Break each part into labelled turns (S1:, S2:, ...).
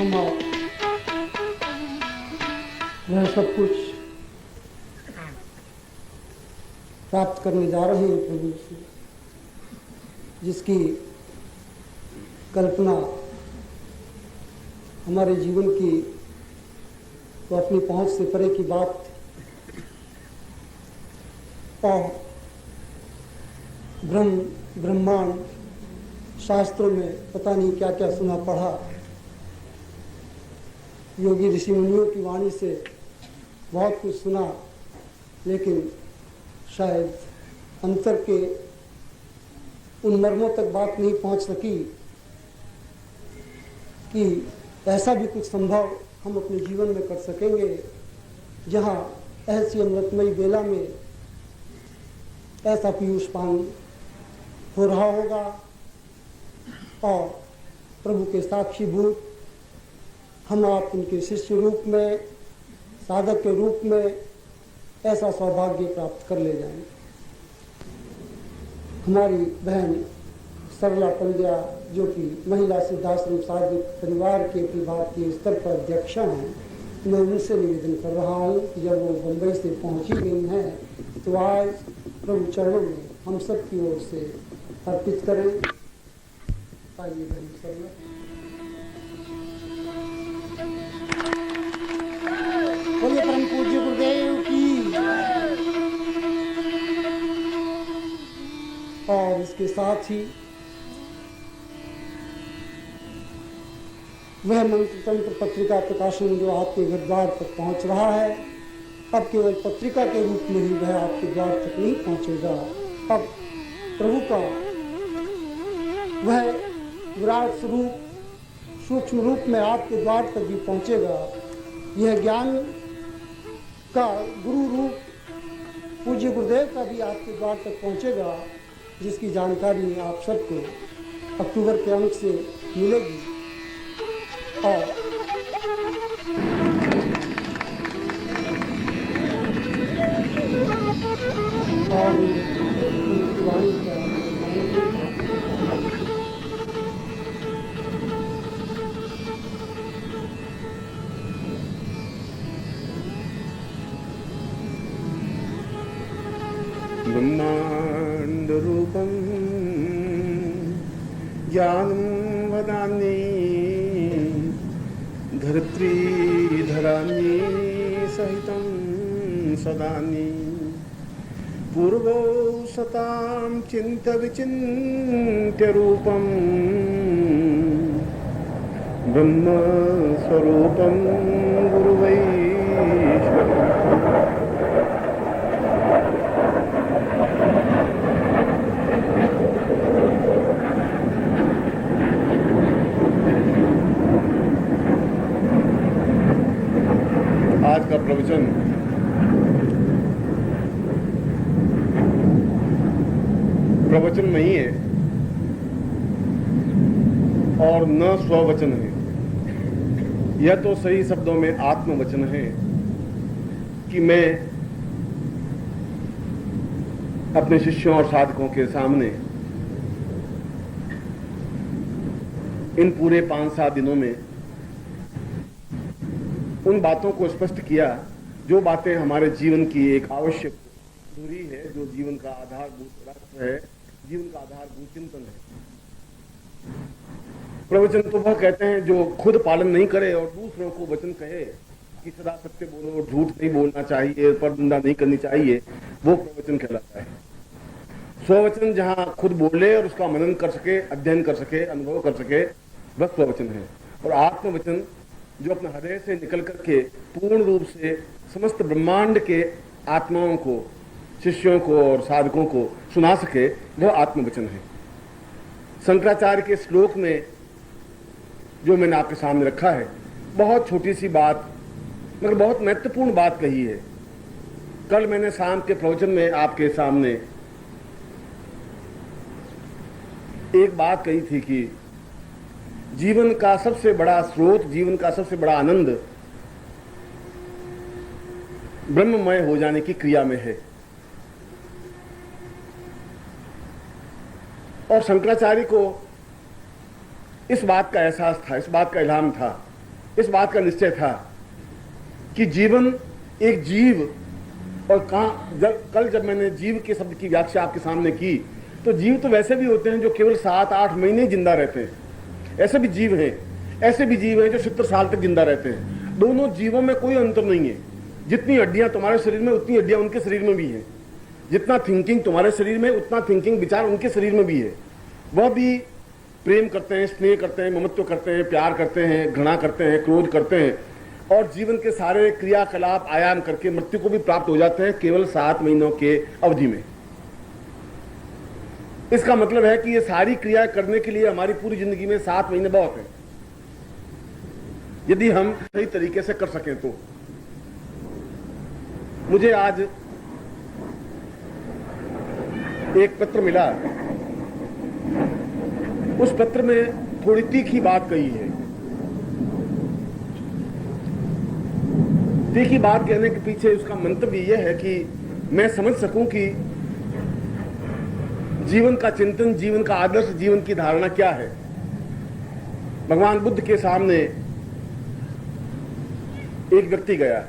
S1: हम आप वह सब कुछ प्राप्त करने जा रहे हैं प्रभु से, जिसकी कल्पना हमारे जीवन की तो अपनी पहुंच से परे की बात, और ब्रह्मांड शास्त्रों में पता नहीं क्या क्या सुना पढ़ा, योगी ऋषि मुनियों की वाणी से बहुत कुछ सुना, लेकिन शायद अंतर के उन मर्मों तक बात नहीं पहुंच सकी कि ऐसा भी कुछ संभव हम अपने जीवन में कर सकेंगे, जहां ऐसी अमृतमयी बेला में ऐसा पीयूष पान हो रहा होगा और प्रभु के साक्षीभूत हम आप उनके शिष्य रूप में, साधक के रूप में ऐसा सौभाग्य प्राप्त कर ले जाएंगे। हमारी बहन सरला पंड्या, जो कि महिला सिद्धाश्रम साधक परिवार के अखिल भारतीय स्तर पर अध्यक्षा हैं, मैं उनसे निवेदन कर रहा हूँ कि जब वो मुंबई से पहुँची गई हैं तो आज प्रभु चरणों में हम सब की ओर से अर्पित करें। आइए बहन सरला। बोलिए परम पूज्य गुरुदेव की। और इसके साथ ही वह मंत्र तंत्र पत्रिका प्रकाशन जो आपके घर द्वार तक पहुंच रहा है, अब केवल पत्रिका के रूप में ही वह आपके द्वार तक नहीं पहुंचेगा, अब प्रभु का वह विराट स्वरूप सूक्ष्म रूप में आपके द्वार तक भी पहुंचेगा। यह ज्ञान का गुरु रूप पूज्य गुरुदेव का भी आपके द्वार तक पहुंचेगा, जिसकी जानकारी आप सबको अक्टूबर के अंक से मिलेगी। और
S2: ब्रह्मांड रूपं ज्ञानं वदामि धरित्री धरामि सहितं सदानि पूर्वो सतां चिन्त्य विचिन्त्य रूपं ब्रह्म स्वरूपं गुरुवैश्वरम्। आज का प्रवचन प्रवचन नहीं है और न स्ववचन है। यह तो सही शब्दों में आत्मवचन है कि मैं अपने शिष्यों और साधकों के सामने इन पूरे 5-7 दिनों में उन बातों को स्पष्ट किया जो बातें हमारे जीवन की एक आवश्यक जरूरी है, जो जीवन का आधारभूत रास्ता है, जीवन का आधारभूत चिंतन है। प्रवचन तो वह कहते हैं जो खुद पालन नहीं करे और दूसरों को वचन कहे कि सदा सत्य बोलो, झूठ नहीं बोलना चाहिए, परनिंदा नहीं करनी चाहिए, वो प्रवचन कहलाता है। स्ववचन जहां खुद बोले और उसका मनन कर सके, अध्ययन कर सके, अनुभव कर सके, वह स्ववचन है। और आत्मवचन जो अपने हृदय से निकल करके पूर्ण रूप से समस्त ब्रह्मांड के आत्माओं को, शिष्यों को और साधकों को सुना सके, वह आत्मवचन है। शंकराचार्य के श्लोक में जो मैंने आपके सामने रखा है, बहुत छोटी सी बात मगर बहुत महत्वपूर्ण बात कही है। कल मैंने शाम के प्रवचन में आपके सामने एक बात कही थी कि जीवन का सबसे बड़ा स्रोत, जीवन का सबसे बड़ा आनंद ब्रह्ममय हो जाने की क्रिया में है। और शंकराचार्य को इस बात का एहसास था, इस बात का इल्हाम था इस बात का निश्चय था कि जीवन एक जीव, और कल जब मैंने जीव के शब्द की व्याख्या आपके सामने की, तो जीव तो वैसे भी होते हैं जो केवल 7-8 महीने जिंदा रहते हैं, ऐसे भी जीव हैं, ऐसे भी जीव हैं जो 70 साल तक जिंदा रहते हैं। दोनों जीवों में कोई अंतर नहीं है। जितनी हड्डियां तुम्हारे शरीर में उतनी हड्डियां उनके शरीर में भी है, जितना थिंकिंग तुम्हारे शरीर में उतना थिंकिंग विचार उनके शरीर में भी है। वह भी प्रेम करते हैं, स्नेह करते हैं, ममत्व करते हैं, प्यार करते हैं, घृणा करते हैं, क्रोध करते हैं, और जीवन के सारे क्रियाकलाप आयाम करके मृत्यु को भी प्राप्त हो जाते हैं केवल 7 महीनों के अवधि में। इसका मतलब है कि ये सारी क्रिया करने के लिए हमारी पूरी जिंदगी में 7 महीने बहुत है, यदि हम सही तरीके से कर सकें तो। मुझे आज एक पत्र मिला, उस पत्र में थोड़ी तीखी बात कही है। तीखी बात कहने के पीछे उसका मंतव्य यह है कि मैं समझ सकूं कि जीवन का चिंतन, जीवन का आदर्श, जीवन की धारणा क्या है। भगवान बुद्ध के सामने एक व्यक्ति गया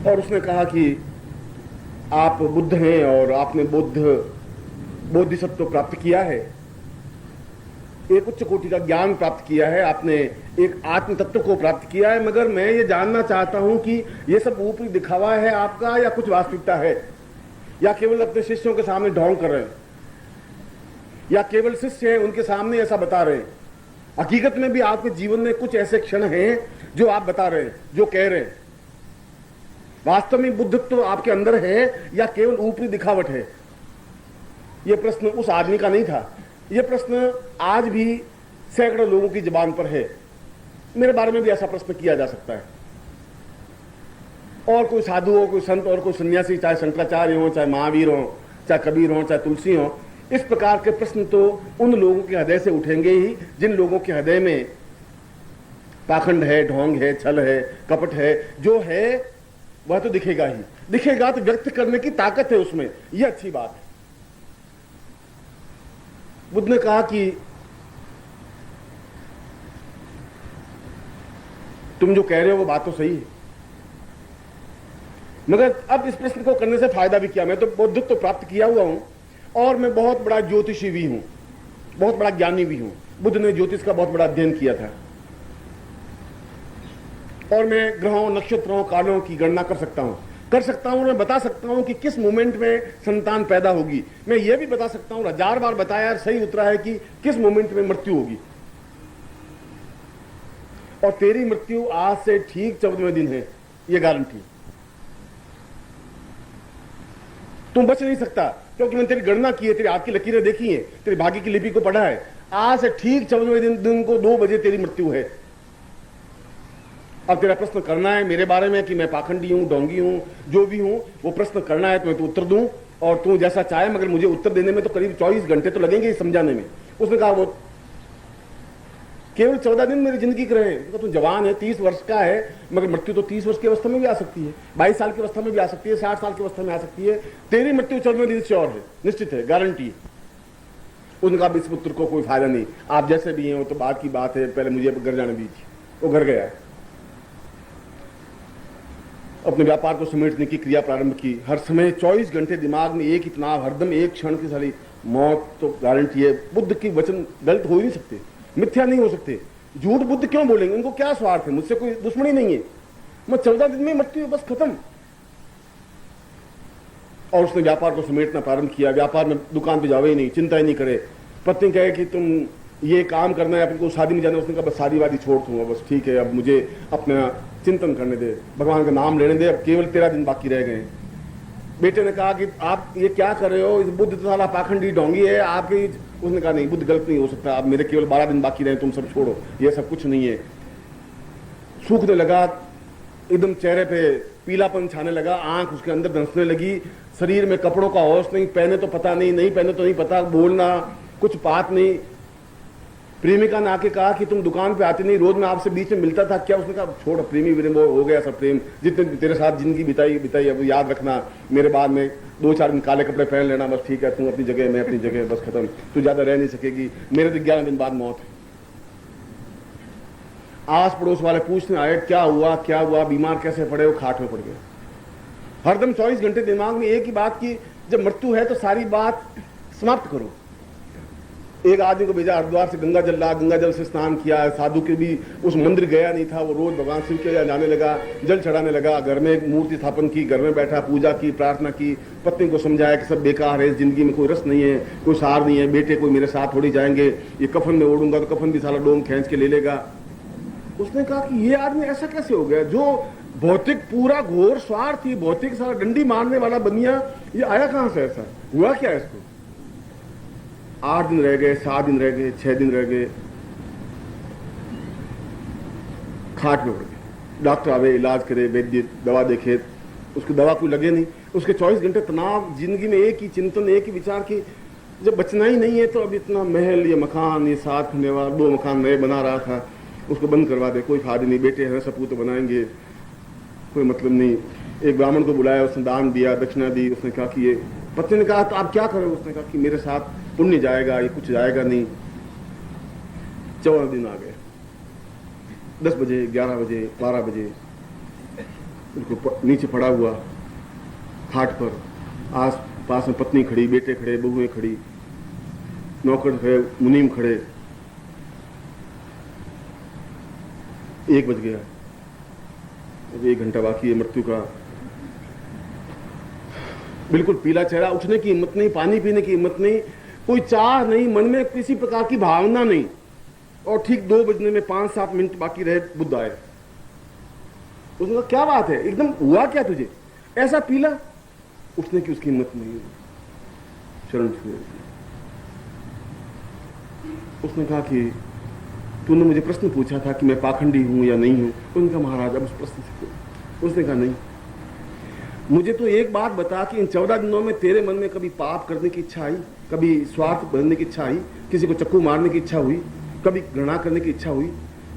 S2: और उसने कहा कि आप बुद्ध हैं और आपने बोधिसत्व प्राप्त किया है, एक उच्च कोटि का ज्ञान प्राप्त किया है, आपने एक आत्म तत्व को प्राप्त किया है, मगर मैं ये जानना चाहता हूं कि ये सब ऊपरी दिखावा है आपका या कुछ वास्तविकता है, या केवल अपने शिष्यों के सामने ढोंग कर रहे हैं, या केवल शिष्य हैं उनके सामने ऐसा बता रहे हैं। हकीकत में भी आपके जीवन में कुछ ऐसे क्षण हैं जो आप बता रहे हैं, जो कह रहे हैं। वास्तव में बुद्धत्व आपके अंदर है या केवल ऊपरी दिखावट है? यह प्रश्न उस आदमी का नहीं था। यह प्रश्न आज भी सैकड़ों लोगों की जुबान पर है। मेरे बारे में भी ऐसा प्रश्न किया जा सकता है। और कोई साधु हो, कोई संत और कोई सन्यासी, चाहे शंकराचार्य हो, चाहे महावीर हो, चाहे कबीर हो, चाहे तुलसी हो, इस प्रकार के प्रश्न तो उन लोगों के हृदय से उठेंगे ही जिन लोगों के हृदय में पाखंड है, ढोंग है, छल है, कपट है। जो है वह तो दिखेगा ही, दिखेगा तो व्यक्त करने की ताकत है उसमें, यह अच्छी बात है। बुद्ध ने कहा कि तुम जो कह रहे हो वो बात तो सही है, मगर अब इस प्रश्न को करने से फायदा भी क्या? मैं तो बुद्धत्व तो प्राप्त किया हुआ हूं और मैं बहुत बड़ा ज्योतिषी भी हूं, बहुत बड़ा ज्ञानी भी हूं। बुद्ध ने ज्योतिष का बहुत बड़ा अध्ययन किया था और मैं ग्रहों, नक्षत्रों, कालों की गणना कर सकता हूं, मैं बता सकता हूं कि किस मोमेंट में संतान पैदा होगी। मैं यह भी बता सकता हूं, 1000 बार बताया, सही उतरा है कि किस मोमेंट में मृत्यु होगी। और तेरी मृत्यु आज से ठीक 14वें दिन है, यह गारंटी। तुम बच नहीं सकता, क्योंकि मैंने तेरी गणना की है, तेरी हाथ की लकीरें देखी है, तेरी भाग्य की लिपि को पढ़ा है। आज से ठीक 14वें दिन को 2 बजे तेरी मृत्यु है। अब तेरा प्रश्न करना है मेरे बारे में कि मैं पाखंडी हूं, ढोंगी हूं, जो भी हूं, वो प्रश्न करना है तो मैं तो उत्तर दूं, और तू जैसा चाहे, मगर मुझे उत्तर देने में तो करीब 24 घंटे तो लगेंगे समझाने में। उसने कहा वो केवल 14 दिन मेरी जिंदगी के रहे। तो तू जवान है, 30 वर्ष का है, मगर मृत्यु तो 30 वर्ष की अवस्था में भी आ सकती है, 22 साल की अवस्था में भी आ सकती है, 60 साल की अवस्था में आ सकती है। तेरी मृत्यु 14वें दिन श्योर है, निश्चित है, गारंटी है। उनका इस पुत्र को कोई फायदा नहीं, आप जैसे भी हैं वो तो बात की बात है, पहले मुझे घर जाने दीजिए। वो घर गया है, अपने व्यापार को समेटने की क्रिया प्रारंभ की। हर समय 24 घंटे दिमाग में एक ही तनाव, हरदम एक क्षण की सारी मौत तो गारंटी है। बुद्ध की वचन गलत हो ही नहीं सकते, मिथ्या नहीं हो सकते। झूठ बुद्ध क्यों बोलेंगे? उनको क्या स्वार्थ है? मुझसे कोई दुश्मनी नहीं है। मैं 14 दिन में मृत्यु, बस खत्म। और उसने व्यापार को समेटना प्रारंभ किया। व्यापार में दुकान पे जावे ही नहीं, चिंता ही नहीं करे। पत्नी कहे कि तुम ये काम करना है, अपन को शादी में जाना है। उसने कहा बस शादी वादी छोड़ दूंगा, बस ठीक है, अब मुझे अपना चिंतन करने दे, भगवान का नाम लेने दे, अब केवल 13 दिन बाकी रह गए। बेटे ने कहा कि आप ये क्या कर रहे हो, इस बुद्ध तो साला पाखंडी ढोंगी है आपकी। उसने कहा नहीं, बुद्ध गलत नहीं हो सकता, अब मेरे केवल 12 दिन बाकी रहे, तुम सब छोड़ो, ये सब कुछ नहीं है। सूखने लगा, एकदम चेहरे पे पीलापन छाने लगा, आंख उसके अंदर धंसने लगी, शरीर में कपड़ों का होश नहीं, पहने तो पता नहीं, नहीं पहने तो नहीं पता, बोलना कुछ बात नहीं। प्रेमिका ने आके कहा कि तुम दुकान पे आती नहीं, रोज मैं आपसे बीच में मिलता था, क्या? उसने कहा छोड़, प्रेमी प्रेम वो हो गया सब प्रेम, जितने तेरे साथ जिंदगी बिताई अब याद रखना, मेरे बाद में 2-4 दिन काले कपड़े पहन लेना, बस ठीक है, तुम अपनी जगह मैं अपनी जगह, बस खत्म, तू ज्यादा रह नहीं सकेगी, मेरे तो 11 दिन बाद मौत है। आस पड़ोस वाले पूछने आए क्या हुआ, बीमार कैसे पड़े? वो खाट में पड़ गए। हरदम 24 घंटे दिमाग में एक ही बात की जब मृत्यु है तो सारी बात समाप्त करो। एक आदमी को भेजा हरिद्वार से गंगा जल ला, गंगा जल से स्नान किया, साधु के भी उस मंदिर गया नहीं था, वो रोज भगवान शिव के जाने लगा, जल चढ़ाने लगा, घर में एक मूर्ति स्थापन की, घर में बैठा पूजा की, प्रार्थना की, पत्नी को समझाया कि सब बेकार है, जिंदगी में कोई रस नहीं है, कोई सार नहीं है, बेटे कोई मेरे साथ थोड़ी जाएंगे, ये कफन में ओढ़ूंगा तो कफन भी साला डोम खींच के ले लेगा। उसने कहा कि ये आदमी ऐसा कैसे हो गया, जो भौतिक पूरा घोर स्वार्थी, भौतिक सारा डंडी मारने वाला बनिया, ये आया कहां से? ऐसा हुआ क्या इसको? 8 दिन रह गए, 7 दिन रह गए, 6 दिन रह गए, खाट में पड़ गए। डॉक्टर आवे, इलाज करे, वैद्य दवा देखे, उसकी दवा कोई लगे नहीं। उसके 24 घंटे तनाव, जिंदगी में एक ही चिंतन, एक ही विचार की जब बचना ही नहीं है तो अब इतना महल, ये मकान, ये 7 होने वाला 2 मकान नए बना रहा था, उसको बंद करवा दे, कोई फायदा नहीं, बेटे हैं सपूत बनाएंगे, कोई मतलब नहीं। एक ब्राह्मण को बुलाया, उसने दान दिया, दक्षिणा दी। उसने कहा कि ये, पत्नी ने कहा तो आप क्या करें? उसने कहा कि मेरे साथ पुण्य जाएगा, ये कुछ जाएगा नहीं। 14 दिन आ गए, 10 बजे, 11 बजे, 12 बजे, उनको नीचे पड़ा हुआ खाट पर, आस पास में पत्नी खड़ी, बेटे खड़े, बहुएं खड़ी, नौकर खड़े, मुनीम खड़े। 1 बज गया, 1 घंटा बाकी है मृत्यु का। बिल्कुल पीला चेहरा, उठने की हिम्मत नहीं, पानी पीने की हिम्मत नहीं, कोई चाह नहीं, मन में किसी प्रकार की भावना नहीं। और ठीक 2 बजने में 5-7 मिनट बाकी रहे, बुद्ध आए। उसने कहा क्या बात है, एकदम हुआ क्या तुझे, ऐसा पीला? उठने की उसकी हिम्मत नहीं, शरण छुए। उसने कहा कि तूने मुझे प्रश्न पूछा था कि मैं पाखंडी हूं या नहीं हूं। उनका महाराज अब उस प्रश्न से, उसने कहा नहीं, मुझे तो एक बात बता कि इन 14 दिनों में तेरे मन में कभी पाप करने की इच्छा आई, कभी स्वार्थ बनने की इच्छा आई, किसी को चक्कू मारने की इच्छा हुई, कभी घृणा करने की इच्छा हुई,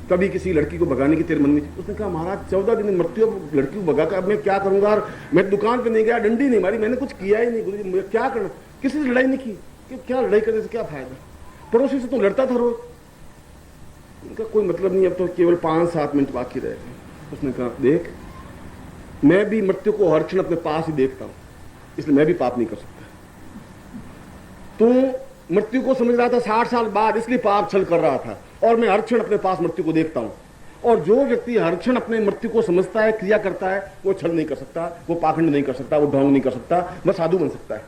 S2: कभी किसी लड़की को भगाने की तेरे मन में? उसने कहा महाराज 14 दिन मृत्यु, लड़की को भगा कर अब मैं क्या करूंगा? मैं दुकान पे नहीं गया, डंडी नहीं मारी, मैंने कुछ किया ही नहीं, गुरुजी मुझे क्या करना, किसी से लड़ाई नहीं की, कि क्या लड़ाई करने से क्या फायदा, पड़ोसी से तो लड़ता था रोज। उनका कोई मतलब नहीं, अब तो केवल 5-7 मिनट बाकी रहे। उसने कहा देख, मैं भी मृत्यु को हर क्षण अपने पास ही देखता हूं, इसलिए मैं भी पाप नहीं कर सकता। तू मृत्यु को समझ रहा था 60 साल बाद, इसलिए पाप छल कर रहा था, और मैं हर क्षण अपने पास मृत्यु को देखता हूं। और जो व्यक्ति हर क्षण अपने मृत्यु को समझता है, क्रिया करता है, वो छल नहीं कर सकता, वो पाखंड नहीं कर सकता, वो ढोंग नहीं कर सकता, बस साधु बन सकता है।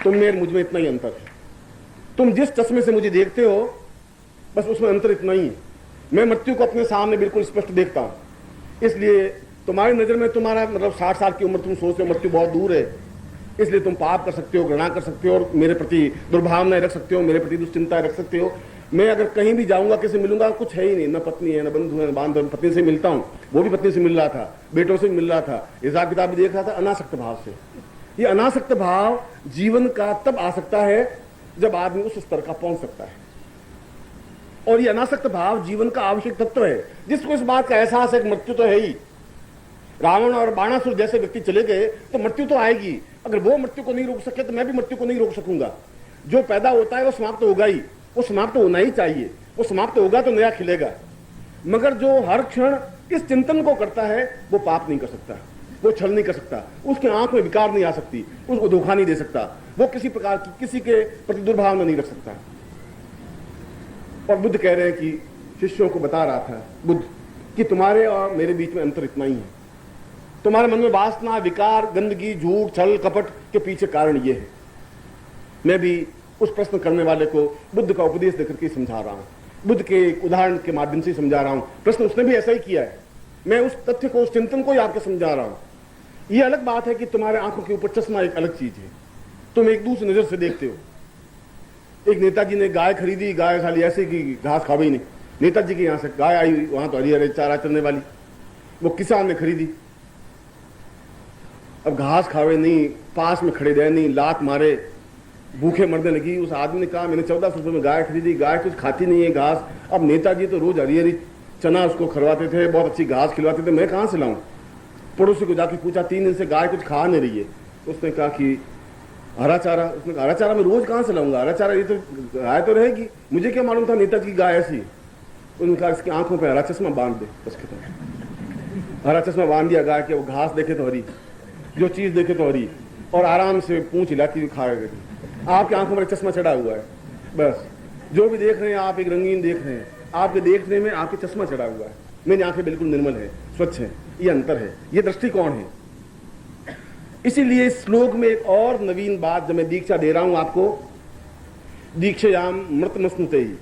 S2: तुम मेरे मुझ में इतना ही अंतर है। तुम जिस चश्मे से मुझे देखते हो, बस उसमें अंतर इतना ही है। मैं मृत्यु को अपने सामने बिल्कुल स्पष्ट देखता हूं, इसलिए तुम्हारी नजर में तुम्हारा मतलब 60 साल की उम्र, तुम सोचते हो मृत्यु बहुत दूर है, इसलिए तुम पाप कर सकते हो, घृणा कर सकते हो, और मेरे प्रति दुर्भावनाएं रख सकते हो, मेरे प्रति दुश्चिंताएं रख सकते हो। मैं अगर कहीं भी जाऊंगा, किसी मिलूंगा, कुछ है ही नहीं, न पत्नी है, न बंधु है, न बांधव। पत्नी से मिलता हूं, वो भी पत्नी से मिल रहा था, बेटों से मिल रहा था, हिसाब किताब भी देख रहा था, अनासक्त भाव से। ये अनासक्त भाव जीवन का तब आ सकता है जब आदमी उस स्तर का पहुंच सकता है, और ये अनासक्त भाव जीवन का आवश्यक तत्व है। जिसको इस बात का एहसास है कि मृत्यु तो है ही, रावण और बाणासुर जैसे व्यक्ति चले गए तो मृत्यु तो आएगी, अगर वो मृत्यु को नहीं रोक सके तो मैं भी मृत्यु को नहीं रोक सकूंगा। जो पैदा होता है वो समाप्त होगा ही, वो समाप्त होना ही चाहिए, वो समाप्त होगा तो नया खिलेगा। मगर जो हर क्षण इस चिंतन को करता है वो पाप नहीं कर सकता, वो छल नहीं कर सकता, उसके आंख में विकार नहीं आ सकती, उसको धोखा नहीं दे सकता, वो किसी प्रकार की किसी के प्रति दुर्भावना नहीं रख सकता। और बुद्ध कह रहे हैं कि शिष्यों को बता रहा था बुद्ध कि तुम्हारे और मेरे बीच में अंतर इतना ही है, तुम्हारे मन में वासना, विकार, गंदगी, झूठ, छल, कपट के पीछे कारण ये है। मैं भी उस प्रश्न करने वाले को बुद्ध का उपदेश देकर के समझा रहा हूं, बुद्ध के उदाहरण के माध्यम से समझा रहा हूं। प्रश्न उसने भी ऐसा ही किया है, मैं उस तथ्य को, उस चिंतन को ही आपको समझा रहा हूं। यह अलग बात है कि तुम्हारे आंखों के ऊपर चश्मा एक अलग चीज है, तुम एक दूसरी नजर से देखते हो। एक नेताजी ने गाय खरीदी, गाय खाली ऐसे की घास खा गई नहीं, नेताजी के यहां से गाय आई, वहां तो हरी हरे चारा चलने वाली, वो किसान ने खरीदी। अब घास खावे नहीं, पास में खड़े रहे नहीं, लात मारे, भूखे मरने लगी। उस आदमी ने कहा मैंने 1400 रुपये में गाय खरीदी, गाय कुछ खाती नहीं है घास। अब नेताजी तो रोज हरी हरी चना उसको खिलवाते थे, बहुत अच्छी घास खिलवाते थे, मैं कहाँ से लाऊं? पड़ोसी को जाके पूछा 3 दिन से गाय कुछ खा नहीं रही है। उसने कहा कि हरा चारा। उसने कहा हरा चारा मैं रोज कहाँ से लाऊंगा, हरा चारा ये तो गाय तो रहेगी, मुझे क्या मालूम था नेताजी की गाय ऐसी। उन्होंने कहा इसकी आंखों पे हरा चश्मा बांध दे। उसके तो हरा चश्मा बांध दिया गाय के, वो घास देखे तो हरी, जो चीज देखे तो हरी, और आराम से पूंछ हिलाती हुई खाया गई। आपकी आंखों पर चश्मा चढ़ा हुआ है, बस जो भी देख रहे हैं आप एक रंगीन देख रहे हैं, आपके देखने में आपके चश्मा चढ़ा हुआ है। मेरी आंखें बिल्कुल निर्मल है, स्वच्छ है। ये अंतर है, ये दृष्टिकोण है। इसीलिए इस श्लोक में एक और नवीन बात जब मैं दीक्षा दे रहा हूं आपको, दीक्षायाम मृतमस्नुते ही।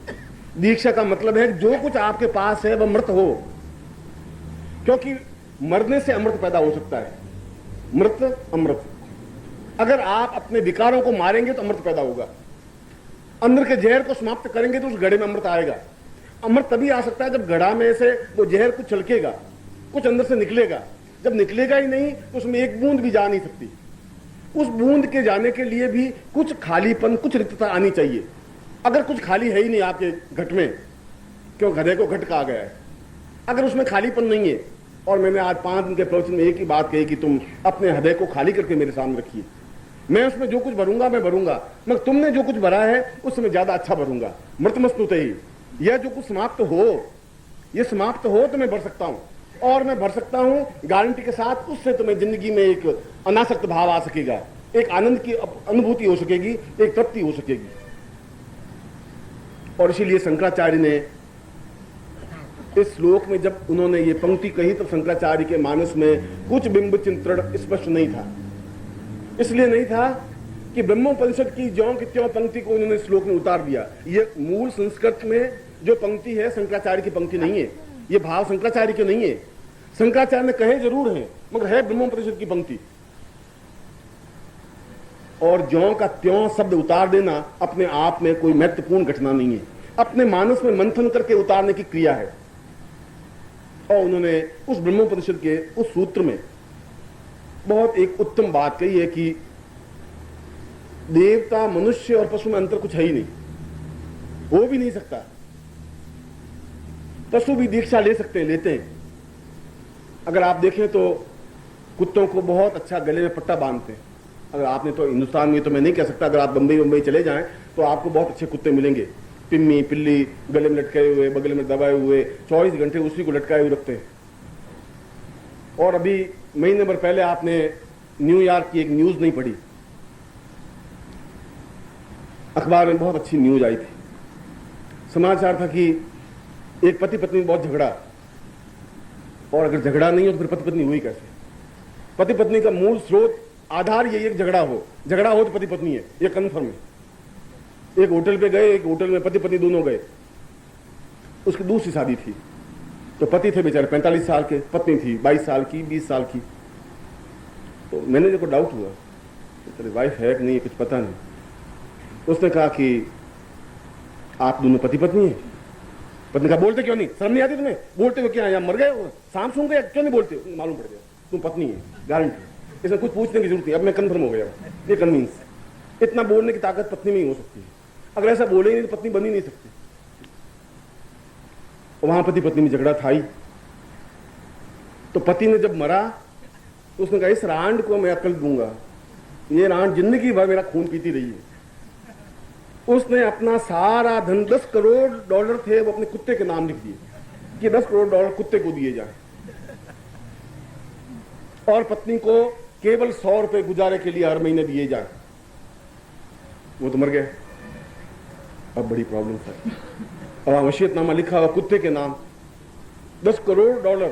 S2: दीक्षा का मतलब है जो कुछ आपके पास है वह मृत हो, क्योंकि मरने से अमृत पैदा हो सकता है। मृत अमृत, अगर आप अपने विकारों को मारेंगे तो अमृत पैदा होगा, अंदर के जहर को समाप्त करेंगे तो उस घड़े में अमृत आएगा। अमृत तभी आ सकता है जब घड़ा में से वो जहर कुछ छलकेगा, कुछ अंदर से निकलेगा। जब निकलेगा ही नहीं तो उसमें एक बूंद भी जा नहीं सकती। उस बूंद के जाने के लिए भी कुछ खालीपन, कुछ रिक्तता आनी चाहिए। अगर कुछ खाली है ही नहीं आपके घट में, क्यों गधे को घट कहा गया है, अगर उसमें खालीपन नहीं है, और मैंने आज 5 दिन के प्रवचन में एक ही बात कही कि तुम अपने हृदय को खाली करके मेरे सामने रखिए, मैं उसमें जो कुछ भरूंगा मैं भरूंगा, मगर तुमने जो कुछ भरा है उसमें ज्यादा अच्छा भरूंगा। मृतमस्तुते ही, यह जो कुछ समाप्त हो, यह समाप्त हो तो मैं भर सकता हूं, और मैं भर सकता हूं गारंटी के साथ। उससे तुम्हें जिंदगी में एक अनासक्त भाव आ सकेगा, एक आनंद की अनुभूति हो सकेगी, एक तृप्ति हो सकेगी। और इसीलिए शंकराचार्य ने इस श्लोक में जब उन्होंने ये पंक्ति कही तो शंकराचार्य के मानस में कुछ बिंब चिंतन स्पष्ट नहीं था। इसलिए नहीं था कि ब्रह्मोपनिषद की ज्यों की त्यों पंक्ति को उन्होंने श्लोक में उतार दिया। ये मूल संस्कृत में जो पंक्ति है शंकराचार्य की पंक्ति नहीं है, ये भाव शंकराचार्य के नहीं है। शंकराचार्य ने कहे जरूर है, मगर है ब्रह्मोपनिषद की पंक्ति। और ज्यों का त्यों शब्द उतार देना अपने आप में कोई महत्वपूर्ण घटना नहीं है, अपने मानस में मंथन करके उतारने की क्रिया है। और उन्होंने उस ब्रह्मोपनिषद के उस सूत्र में बहुत एक उत्तम बात कही है कि देवता, मनुष्य और पशु में अंतर कुछ है ही नहीं, हो भी नहीं सकता। पशु भी दीक्षा ले सकते हैं, लेते हैं। अगर आप देखें तो कुत्तों को बहुत अच्छा गले में पट्टा बांधते हैं। अगर आपने तो हिंदुस्तान में तो मैं नहीं कह सकता, अगर आप बंबई चले जाएं तो आपको बहुत अच्छे कुत्ते मिलेंगे, पिन्नी पिल्ली गले में लटकाए हुए, बगल में दबाए हुए, 24 घंटे उसी को लटकाए हुए रखते हैं। और अभी महीने भर पहले आपने न्यूयॉर्क की एक न्यूज नहीं पढ़ी, अखबार में बहुत अच्छी न्यूज आई थी। समाचार था कि एक पति पत्नी बहुत झगड़ा, और अगर झगड़ा नहीं हो तो फिर पति पत्नी हुई कैसे? पति पत्नी का मूल स्रोत आधार यही एक झगड़ा हो तो पति पत्नी है, ये कन्फर्म है। एक होटल पे गए, एक होटल में पति पत्नी दोनों गए, उसकी दूसरी शादी थी, तो पति थे बेचारे 45 साल के, पत्नी थी 22 साल की, 20 साल की। तो मैनेजर को डाउट हुआ तेरी वाइफ है कि नहीं, कुछ पता नहीं। उसने कहा कि आप दोनों पति पत्नी हैं। पत्नी कहा बोलते क्यों नहीं, शर्म नहीं आती तुम्हें? बोलते हो क्या, या मर गए हो, सांप सूंघ गए, क्यों नहीं बोलते? मालूम पड़ गया तुम पत्नी है, गारंटी, इसमें कुछ पूछने की जरूरत नहीं। अब मैं कन्फर्म हो गया, ये कन्विंस। इतना बोलने की ताकत पत्नी में ही हो सकती है, अगर ऐसा बोलेंगे तो पत्नी बन ही नहीं सकती। वहां पति पत्नी में झगड़ा था ही। तो पति ने जब मरा तो उसने कहा इस रांड को मैं अकल दूंगा, ये रांड जिंदगी भर मेरा खून पीती रही है। उसने अपना सारा धन, $10 करोड़ थे, वो अपने कुत्ते के नाम लिख दिए कि $10 करोड़ कुत्ते को दिए जाए, और पत्नी को केवल ₹100 गुजारे के लिए हर महीने दिए जाए। वो तो मर गए। अब बड़ी प्रॉब्लम था। अब वसीयतनामा लिखा हुआ कुत्ते के नाम, $10 करोड़,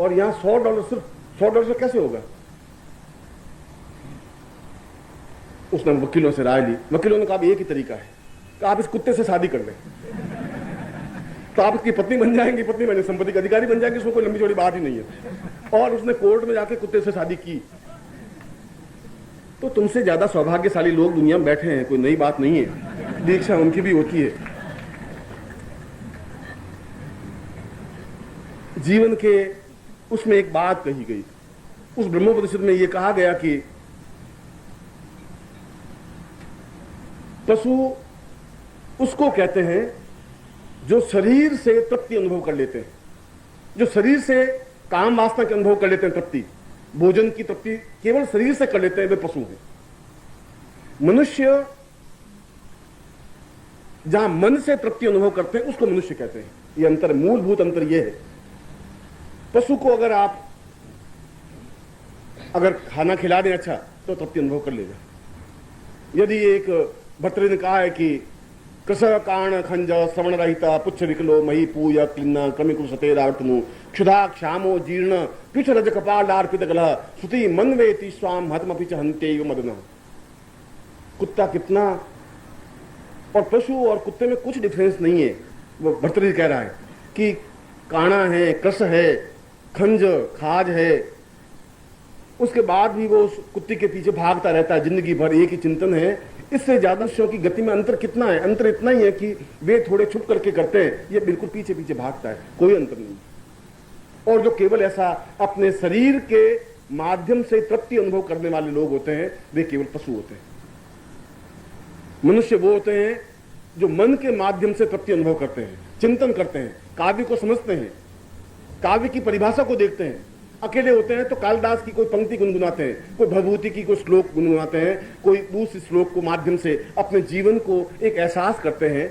S2: और यहां $100, सिर्फ $100 से कैसे होगा? उसने वकीलों से राय ली। वकीलों ने कहा एक ही तरीका है कि आप इस कुत्ते से शादी कर लें, तो आप इसकी पत्नी बन जाएंगी, पत्नी बने संपत्ति के अधिकारी बन जाएंगे, उसमें कोई लंबी चौड़ी बात ही नहीं है। और उसने कोर्ट में जाके कुत्ते से शादी की। तो तुमसे ज्यादा सौभाग्यशाली लोग दुनिया में बैठे हैं, कोई नई बात नहीं है, दीक्षा उनकी भी होती है। जीवन के उसमें एक बात कही गई, उस ब्रह्मोपनिषद में यह कहा गया कि पशु उसको कहते हैं जो शरीर से तृप्ति अनुभव कर लेते हैं, जो शरीर से काम वासना के अनुभव कर लेते हैं, तृप्ति, भोजन की तृप्ति केवल शरीर से कर लेते हैं, वे पशु हैं। मनुष्य जहां मन से तृप्ति अनुभव करते हैं उसको मनुष्य कहते हैं। ये अंतर, मूलभूत अंतर ये है। पशु को अगर खाना खिला दें अच्छा तो तृप्ति अनुभव कर लेगा। यदि एक भर्तृ ने कहा है कि कृष काण खंज श्रवण रहिता पुच्छ विकलो मही पूय क्लिन्न क्रमिकु सतेरावर्तनु क्षुधा क्षामो जीर्ण पीठ रज कपाल अर्पित गलह सुति मन वेति स्वाम हतमपि च हन्ते मदन। कुत्ता कितना, और पशु और कुत्ते में कुछ डिफरेंस नहीं है। वो भर्तृ कह रहा है कि काणा है, कृष है, खंज खाज है, उसके बाद भी वो उस कुत्ते के पीछे भागता रहता है, जिंदगी भर एक ही चिंतन है। इससे ज्यादा मनुष्यों की गति में अंतर कितना है? अंतर इतना ही है कि वे थोड़े छुप करके करते हैं, ये बिल्कुल पीछे पीछे भागता है, कोई अंतर नहीं। और जो केवल ऐसा अपने शरीर के माध्यम से तृप्ति अनुभव करने वाले लोग होते हैं, वे केवल पशु होते हैं। मनुष्य वो होते हैं जो मन के माध्यम से तृप्ति अनुभव करते हैं, चिंतन करते हैं, काव्य को समझते हैं, काव्य की परिभाषा को देखते हैं। अकेले होते हैं तो कालिदास की कोई पंक्ति गुनगुनाते हैं, कोई भवभूति की कोई श्लोक गुनगुनाते हैं, कोई दूसरे श्लोक को माध्यम से अपने जीवन को एक एहसास करते हैं।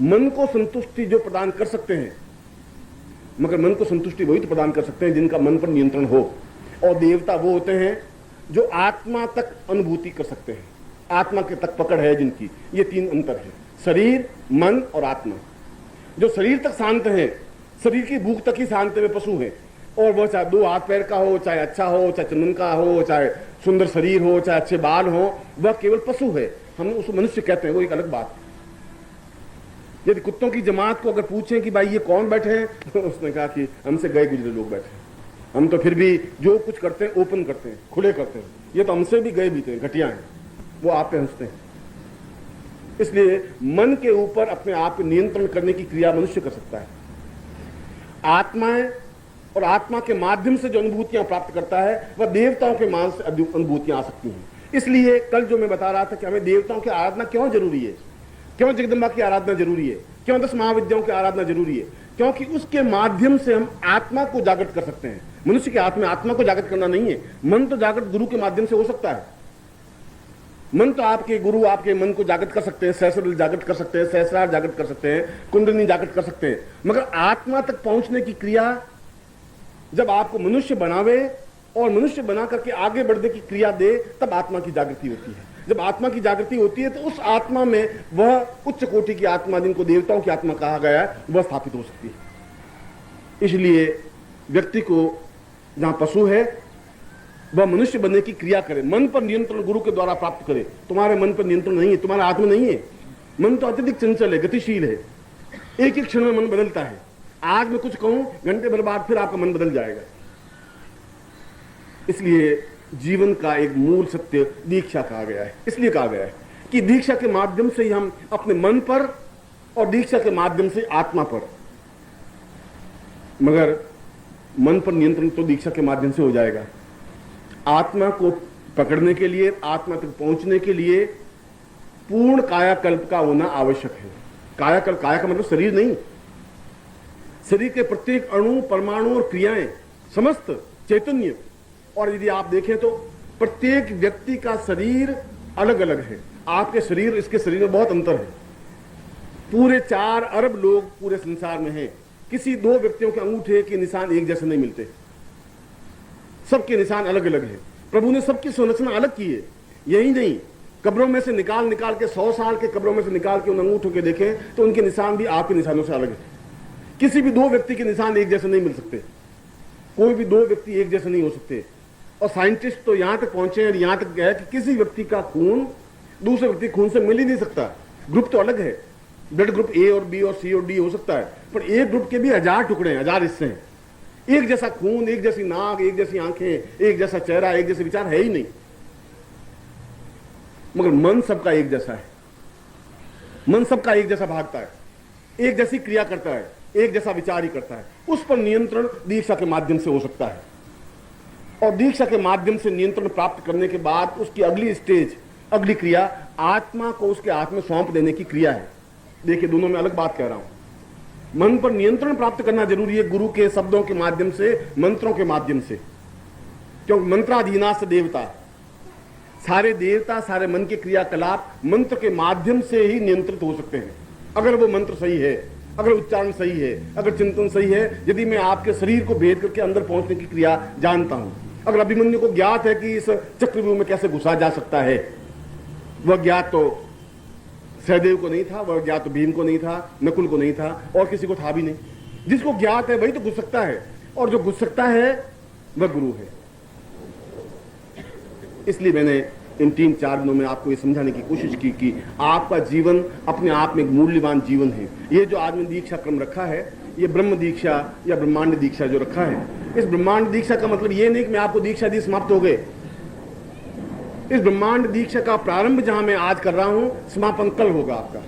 S2: मन को संतुष्टि जो प्रदान कर सकते हैं, मगर मन को संतुष्टि वही तो प्रदान कर सकते हैं जिनका मन पर नियंत्रण हो। और देवता वो होते हैं जो आत्मा तक अनुभूति कर सकते हैं, आत्मा के तक पकड़ है जिनकी। ये तीन अंतर है, शरीर, मन और आत्मा। जो शरीर तक शांत है, शरीर की भूख तक ही शांत में पशु है। और वह चाहे दो हाथ पैर का हो, चाहे अच्छा हो, चाहे चंदन का हो, चाहे सुंदर शरीर हो, चाहे अच्छे बाल हो, वह केवल पशु है। हम उसको मनुष्य कहते हैं, वो एक अलग बात है। यदि कुत्तों की जमात को अगर पूछें कि भाई ये कौन बैठे हैं, तो उसने कहा कि हमसे गए गुजरे लोग बैठे हैं। हम तो फिर भी जो कुछ करते हैं ओपन करते हैं, खुले करते हैं। ये तो हमसे भी गए बीते हैं, घटिया हैं, वो आप पे हंसते हैं। इसलिए मन के ऊपर अपने आप को नियंत्रण करने की क्रिया मनुष्य कर सकता है। आत्माएं और आत्मा के माध्यम से जो अनुभूतियां प्राप्त करता है, वह देवताओं के मान से अनुभूतियां आ सकती हैं। इसलिए कल जो मैं बता रहा था कि हमें देवताओं की आराधना क्यों जरूरी है, क्यों जगदम्बा की आराधना जरूरी है, क्यों 10 महाविद्याओं की आराधना जरूरी है, क्योंकि उसके माध्यम से हम आत्मा को जागृत कर सकते हैं। मनुष्य के हाथ में आत्मा को जागृत करना नहीं है। मन तो जागृत गुरु के माध्यम से हो सकता है। मन तो आपके गुरु आपके मन को जागृत कर सकते हैं, सहस्त्र जागृत कर सकते हैं, सहस्रार जागृत कर सकते हैं, कुंडलिनी जागृत कर सकते हैं। मगर आत्मा तक पहुंचने की क्रिया जब आपको मनुष्य बनावे और मनुष्य बना करके आगे बढ़ने की क्रिया दे, तब आत्मा की जागृति होती है। जब आत्मा की जागृति होती है तो उस आत्मा में वह उच्च कोटि की आत्मा, जिनको देवताओं की आत्मा कहा गया है, वह स्थापित हो सकती है। इसलिए व्यक्ति को जहां पशु है वह मनुष्य बनने की क्रिया करे, मन पर नियंत्रण गुरु के द्वारा प्राप्त करे। तुम्हारे मन पर नियंत्रण नहीं है, तुम्हारे हाथ में नहीं है। मन तो अत्यधिक चंचल है, गतिशील है, एक एक क्षण में मन बदलता है। आज मैं कुछ कहूं, घंटे भर बाद फिर आपका मन बदल जाएगा। इसलिए जीवन का एक मूल सत्य दीक्षा कहा गया है। इसलिए कहा गया है कि दीक्षा के माध्यम से ही हम अपने मन पर और दीक्षा के माध्यम से आत्मा पर, मगर मन पर नियंत्रण तो दीक्षा के माध्यम से हो जाएगा। आत्मा को पकड़ने के लिए, आत्मा तक पहुंचने के लिए पूर्ण कायाकल्प का होना आवश्यक है। कायाकल्प, काया का मतलब शरीर नहीं, शरीर के प्रत्येक अणु, परमाणु और क्रियाएं, समस्त चैतन्य। और यदि आप देखें तो प्रत्येक व्यक्ति का शरीर अलग अलग है। आपके शरीर, इसके शरीर में बहुत अंतर है। पूरे 4 अरब लोग पूरे संसार में हैं। किसी 2 व्यक्तियों के अंगूठे के निशान एक जैसे नहीं मिलते, सबके निशान अलग अलग है। प्रभु ने सबकी संरचना अलग की है। यही नहीं, कब्रों में से निकाल के 100 साल के कब्रों में से निकाल के उन अंगूठों के देखें तो उनके निशान भी आपके निशानों से अलग है। किसी भी 2 व्यक्ति के निशान एक जैसे नहीं मिल सकते, कोई भी 2 व्यक्ति एक जैसे नहीं हो सकते। और साइंटिस्ट तो यहां तक पहुंचे हैं, यहां तक गए कि किसी व्यक्ति का खून दूसरे व्यक्ति खून से मिल ही नहीं सकता। ग्रुप तो अलग है, ब्लड ग्रुप ए और बी और सी और डी हो सकता है, पर एक ग्रुप के भी 1000 टुकड़े हैं, 1000 हिस्से हैं। एक जैसा खून, एक जैसी नाक, एक जैसी आंखें, एक जैसा चेहरा, एक जैसे विचार है ही नहीं। मगर मन सबका एक जैसा है। मन सबका एक जैसा भागता है, एक जैसी क्रिया करता है, एक जैसा विचार ही करता है। उस पर नियंत्रण दीक्षा के माध्यम से हो सकता है। और दीक्षा के माध्यम से नियंत्रण प्राप्त करने के बाद उसकी अगली स्टेज अगली क्रिया आत्मा को उसके हाथ में सौंप देने की क्रिया है। देखिए, दोनों में अलग बात कह रहा हूं। मन पर नियंत्रण प्राप्त करना जरूरी है गुरु के शब्दों के माध्यम से, मंत्रों के माध्यम से, क्योंकि मंत्राधीनास देवता, सारे देवता, सारे मन के क्रियाकलाप मंत्र के माध्यम से ही नियंत्रित हो सकते हैं। अगर वो मंत्र सही है, अगर उच्चारण सही है, अगर चिंतन सही है, यदि मैं आपके शरीर को भेद करके अंदर पहुंचने की क्रिया जानता हूं, अगर अभिमन्यु को ज्ञात है कि इस चक्रव्यूह में कैसे घुसा जा सकता है, वह ज्ञात तो सहदेव को नहीं था, वह ज्ञात तो भीम को नहीं था, नकुल को नहीं था, और किसी को था भी नहीं। जिसको ज्ञात है वही तो घुस सकता है, और जो घुस सकता है वह गुरु है। इसलिए मैंने इन 3-4 दिनों में आपको ये समझाने की कोशिश की कि आपका जीवन अपने आप में एक मूल्यवान जीवन है। ये जो आदमी दीक्षा क्रम रखा है, ये ब्रह्म दीक्षा या ब्रह्मांड दीक्षा जो रखा है, इस ब्रह्मांड दीक्षा का मतलब ये नहीं कि मैं आपको दीक्षा दी समाप्त हो गए। इस ब्रह्मांड दीक्षा का प्रारंभ जहां मैं आज कर रहा हूं, समापन कल होगा आपका।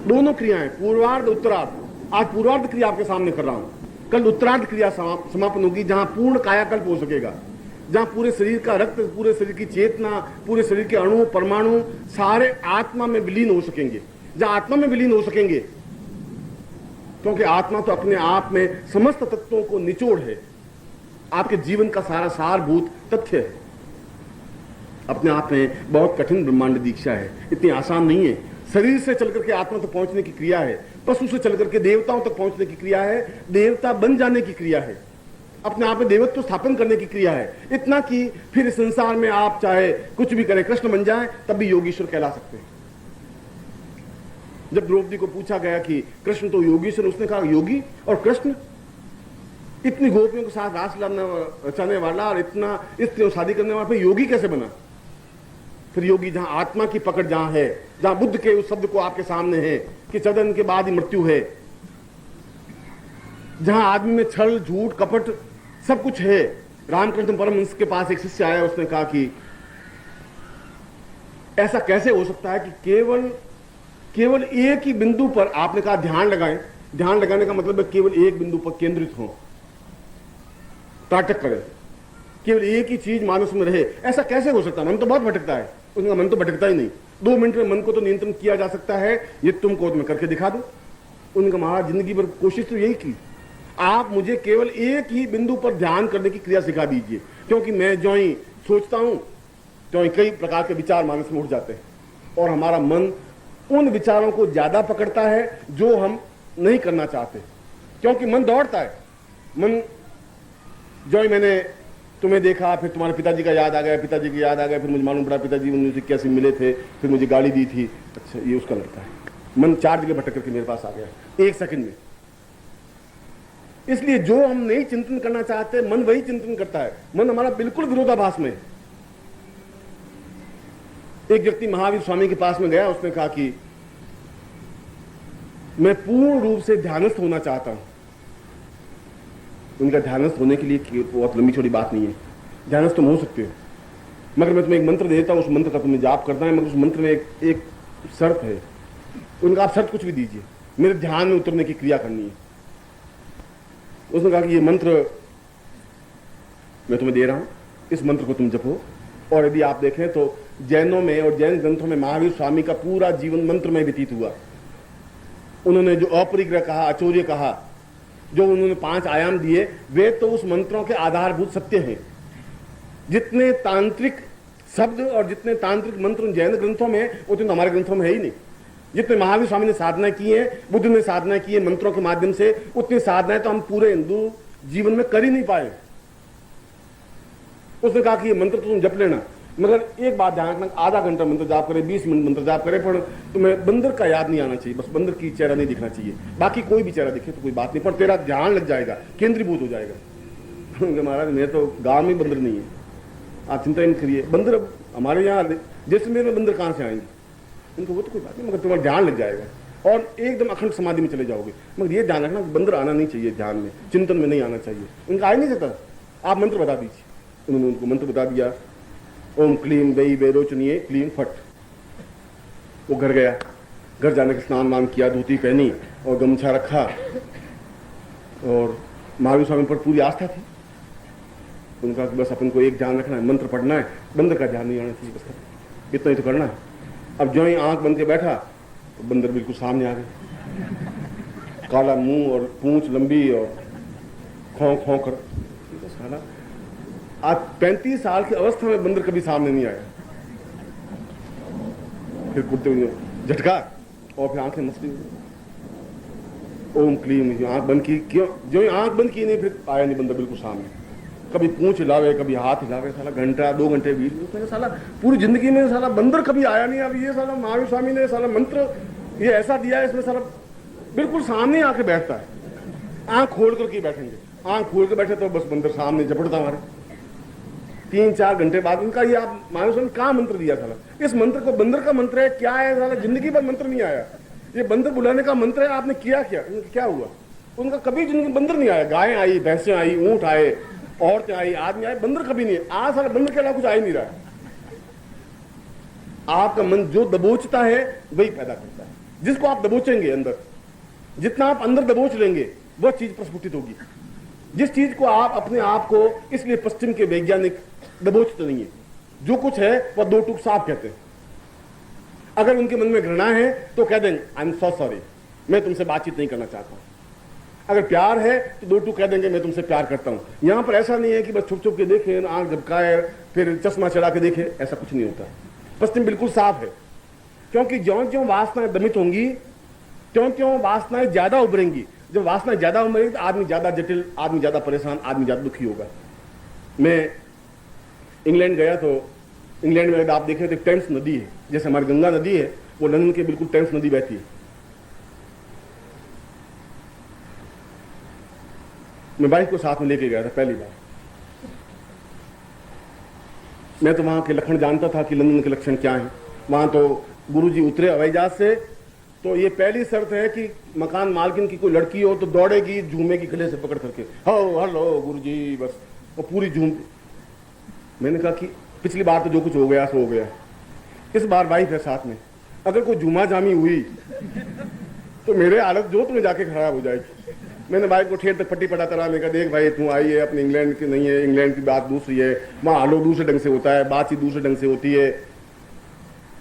S2: दोनों क्रियाएं, पूर्वार्ध उत्तरार्ध। आज पूर्वार्ध क्रिया आपके सामने कर रहा हूं, कल उत्तरार्ध क्रिया समापन होगी, जहां पूर्ण कायाकल्प हो सकेगा, जहां पूरे शरीर का रक्त, पूरे शरीर की चेतना, पूरे शरीर के अणु परमाणु सारे आत्मा में विलीन हो सकेंगे। जहां आत्मा में विलीन हो सकेंगे, क्योंकि आत्मा तो अपने आप में समस्त तत्वों को निचोड़ है, आपके जीवन का सारा सारभूत तथ्य है। अपने आप में बहुत कठिन ब्रह्मांड दीक्षा है, इतनी आसान नहीं है। शरीर से चलकर के आत्मा तक पहुंचने की क्रिया है, पशु से चलकर के देवताओं तक पहुंचने की क्रिया है, देवता बन जाने की क्रिया है, अपने आप में देवत्व स्थापन करने की क्रिया है। इतना कि फिर इस संसार में आप चाहे कुछ भी करें, कृष्ण बन जाए तब भी योगीश्वर कहला सकते हैं। जब द्रौपदी को पूछा गया कि कृष्ण तो योगीश्वर, उसने कहा योगी और कृष्ण, इतनी गोपियों के साथ रास रचाने वाला और इतना स्त्रियों शादी करने वाला, फिर योगी कैसे बना? फिर योगी जहां आत्मा की पकड़ जहां है, जहां बुद्ध के उस शब्द को आपके सामने है कि चदन के बाद ही मृत्यु है, जहां आदमी में छल झूठ कपट सब कुछ है। रामकृष्ण परमहंस के पास एक शिष्य आया, उसने कहा कि ऐसा कैसे हो सकता है कि केवल एक ही बिंदु पर, आपने कहा ध्यान लगाएं, ध्यान लगाने का मतलब है केवल एक बिंदु पर केंद्रित हो, ताटक करें, केवल एक ही चीज मानस में रहे। ऐसा कैसे हो सकता है? मन तो बहुत भटकता है। उसका मन तो भटकता ही नहीं। 2 मिनट में मन को तो नियंत्रण किया जा सकता है, ये तुमको मैं करके दिखा दूं। उनका महाराज जिंदगी भर कोशिश तो यही की, आप मुझे केवल एक ही बिंदु पर ध्यान करने की क्रिया सिखा दीजिए, क्योंकि मैं जो ही सोचता हूं तो ही कई प्रकार के विचार मानस में उठ जाते हैं, और हमारा मन उन विचारों को ज्यादा पकड़ता है जो हम नहीं करना चाहते, क्योंकि मन दौड़ता है। मन जो ही मैंने तुम्हें देखा, फिर तुम्हारे पिताजी का याद आ गया, पिताजी की याद आ गया, फिर मुझे मालूम पड़ा पिताजी मुझे कैसे मिले थे, फिर मुझे गाड़ी दी थी, अच्छा ये उसका लड़का है। मन 4 जगह भटक करके मेरे पास आ गया 1 सेकंड में। इसलिए जो हम नहीं चिंतन करना चाहते, मन वही चिंतन करता है। मन हमारा बिल्कुल विरोधाभास में। एक व्यक्ति महावीर स्वामी के पास में गया, उसने कहा कि मैं पूर्ण रूप से ध्यानस्थ होना चाहता हूं। उनका ध्यानस्थ होने के लिए बहुत लंबी छोटी बात नहीं है, ध्यानस्थ तुम हो सकते हो, मगर मैं तुम्हें एक मंत्र देता हूं, उस मंत्र का तुम्हें जाप करना है, मगर उस मंत्र में एक शर्त है। उनका आप शर्त कुछ भी दीजिए, मेरे ध्यान में उतरने की क्रिया करनी है। उसने कहा कि ये मंत्र मैं तुम्हें दे रहा हूं, इस मंत्र को तुम जपो। और यदि आप देखें तो जैनों में और जैन ग्रंथों में महावीर स्वामी का पूरा जीवन मंत्र में व्यतीत हुआ। उन्होंने जो अपरिग्रह कहा, अचौर्य कहा, जो उन्होंने 5 आयाम दिए, वे तो उस मंत्रों के आधारभूत सत्य हैं। जितने तांत्रिक शब्द और जितने तांत्रिक मंत्र जैन ग्रंथों में, उतने हमारे ग्रंथों में है ही नहीं। जितने महावीर स्वामी ने साधना की है, बुद्ध ने साधना की है मंत्रों के माध्यम से, उतनी साधनाएं तो हम पूरे हिंदू जीवन में कर ही नहीं पाए। उसने कहा कि ये मंत्र तो तुम जप लेना, मगर एक बात ध्यान रखना, आधा घंटा मंत्र जाप करे, 20 मिनट मंत्र जाप करे, पर तुम्हें बंदर का याद नहीं आना चाहिए, बस बंदर की चेहरा नहीं दिखना चाहिए, बाकी कोई भी चेहरा दिखे तो कोई बात नहीं, पर तेरा ध्यान लग जाएगा, केंद्रीभूत हो जाएगा। महाराज मेरे तो गांव में बंदर नहीं है, आप चिंता नहीं करिए। बंदर हमारे यहाँ जैसलमेर में बंदर कहां से आएंगे? उनको वो तो कोई बात नहीं, मगर तुम्हारा ध्यान लग जाएगा और एकदम अखंड समाधि में चले जाओगे। मगर ये ध्यान रखना, बंदर आना नहीं चाहिए, ध्यान में चिंतन में नहीं आना चाहिए। उनका आ ही नहीं सकता, आप मंत्र बता दीजिए। उन्होंने उनको मंत्र बता दिया, ओम क्लीम वही वैरोचनीय क्लीम फट। वो घर गया, घर जाने के स्नान वान किया, धोती पहनी और गमछा रखा, और महावीर स्वामी पर पूरी आस्था थी। उनका बस अपन को एक ध्यान रखना है, मंत्र पढ़ना है, बंदर का ध्यान नहीं आना चाहिए, बस इतना ही तो करना है। अब जो ही आंख बंद के बैठा तो बंदर बिल्कुल सामने आ गए, काला मुंह और पूंछ लंबी और खौं खौं कर। साला आज 35 साल की अवस्था में बंदर कभी सामने नहीं आया। फिर कुत्ते हुए झटका और फिर आंखें मसली ओम क्लीम, आंख बंद की, क्यों जो ही आंख बंद की नहीं फिर आया नहीं बंदर बिल्कुल सामने। कभी पूंछ हिलावे कभी हाथ हिलावे, साला घंटा 2 घंटे बीच में, साला पूरी जिंदगी में साला बंदर कभी आया नहीं। अब ये साला महावीर स्वामी ने साला मंत्र ये ऐसा दिया है, इसमें साला बिल्कुल सामने आके बैठता है। आंख खोल करके बैठेंगे, आंख खोल के बैठे तो बस बंदर सामने झपटता हमारे। 3-4 घंटे बाद उनका ये आप महावीर स्वामी कहाँ मंत्र दिया साला? इस मंत्र को बंदर का मंत्र है क्या है साला? जिंदगी भर मंत्र नहीं आया। ये बंदर बुलाने का मंत्र है, आपने किया क्या हुआ? उनका कभी जिंदगी बंदर नहीं आया। गायें आई, भैंसें आई, ऊंट आए, औरतें आई, आदमी आए, बंदर कभी नहीं। आज साला बंदर के अलावा कुछ आ ही नहीं रहा है। आपका मन जो दबोचता है वही पैदा करता है। जिसको आप दबोचेंगे अंदर, जितना आप अंदर दबोच लेंगे वह चीज प्रस्फुटित होगी। जिस चीज को आप अपने आप को, इसलिए पश्चिम के वैज्ञानिक दबोचते नहीं है। जो कुछ है वह 2 टूक साफ कहते हैं। अगर उनके मन में घृणा है तो कह देंगे आई एम सो सॉरी, मैं तुमसे बातचीत नहीं करना चाहता हूं। अगर प्यार है तो 2 टूक कह देंगे मैं तुमसे प्यार करता हूं। यहां पर ऐसा नहीं है कि बस छुप छुप के देखे, आंख झपकाए, फिर चश्मा चढ़ा के देखे, ऐसा कुछ नहीं होता। पश्चिम बिल्कुल साफ है, क्योंकि ज्यों ज्यों वासनाएं दमित होंगी त्यों त्यों वासनाएं ज्यादा उभरेंगी। जब वासनाएं ज्यादा उभरेंगी तो आदमी ज्यादा जटिल, आदमी ज्यादा परेशान, आदमी ज्यादा दुखी होगा। मैं इंग्लैंड गया तो इंग्लैंड में अगर आप देखें तो टेम्स नदी है, जैसे हमारी गंगा नदी है, वो लंदन के बिल्कुल टेम्स नदी बहती है। मैं बाइक को साथ में लेके गया था पहली बार। मैं तो वहां के लक्षण जानता था कि लंदन के लक्षण क्या हैं। वहां तो गुरुजी उतरे हवाई जहाज से तो ये पहली शर्त है कि मकान मालकिन की कोई लड़की हो तो दौड़ेगी, झूमेगी गले से पकड़ करके, हो हेलो गुरुजी, बस वो पूरी झूम। मैंने कहा कि पिछली बार तो जो कुछ हो गया सो हो गया, इस बार वाइफ है साथ में, अगर कोई जुमा जामी हुई तो मेरे हालत जो तुम्हें जाके खराब हो जाएगी। मैंने भाई को ठेर तक पट्टी पटाता रहा। मैं कहा देख भाई तू आई है अपने इंग्लैंड की नहीं है, इंग्लैंड की बात दूसरी है, वहाँ हालो दूसरे ढंग से होता है, बातचीत दूसरे ढंग से होती है।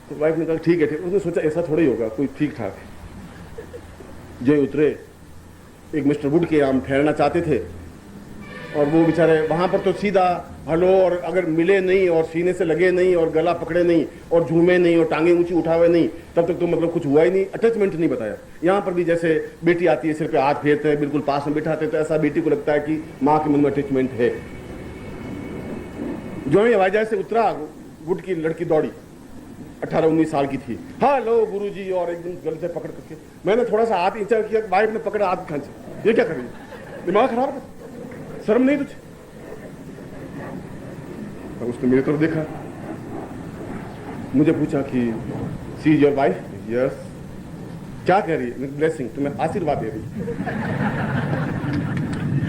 S2: तो वाइफ ने कहा ठीक है ठीक। उसने सोचा ऐसा थोड़ा ही होगा, कोई ठीक ठाक है। जो उतरे एक मिस्टर वुड के हम ठहरना चाहते थे और वो बेचारे वहां पर तो सीधा हेलो, और अगर मिले नहीं और सीने से लगे नहीं और गला पकड़े नहीं और झूमे नहीं और टांगे ऊंची उठावे नहीं, तब तक तो मतलब कुछ हुआ ही नहीं। अटैचमेंट नहीं बताया। यहाँ पर भी जैसे बेटी आती है, सिर पे हाथ फेरते हैं, बिल्कुल पास में बिठाते हैं, तो ऐसा बेटी को लगता है कि माँ के मन में अटैचमेंट है। जो ही हवाई जहाज से उतरा, वुड की लड़की दौड़ी, 18-19 साल की थी। हेलो गुरुजी, और एकदम गले से पकड़ करके मैंने थोड़ा सा हाथ नीचा किया, वाइफ ने पकड़ा हाथ खींचे। ये क्या कर रही है, दिमाग खराब है, शर्म नहीं तुझे? तो उसने मेरी तरफ देखा, मुझे पूछा कि सी इज योर वाइफ? यस। क्या कह रही है? ब्लेसिंग, तुम्हें आशीर्वाद दे रही।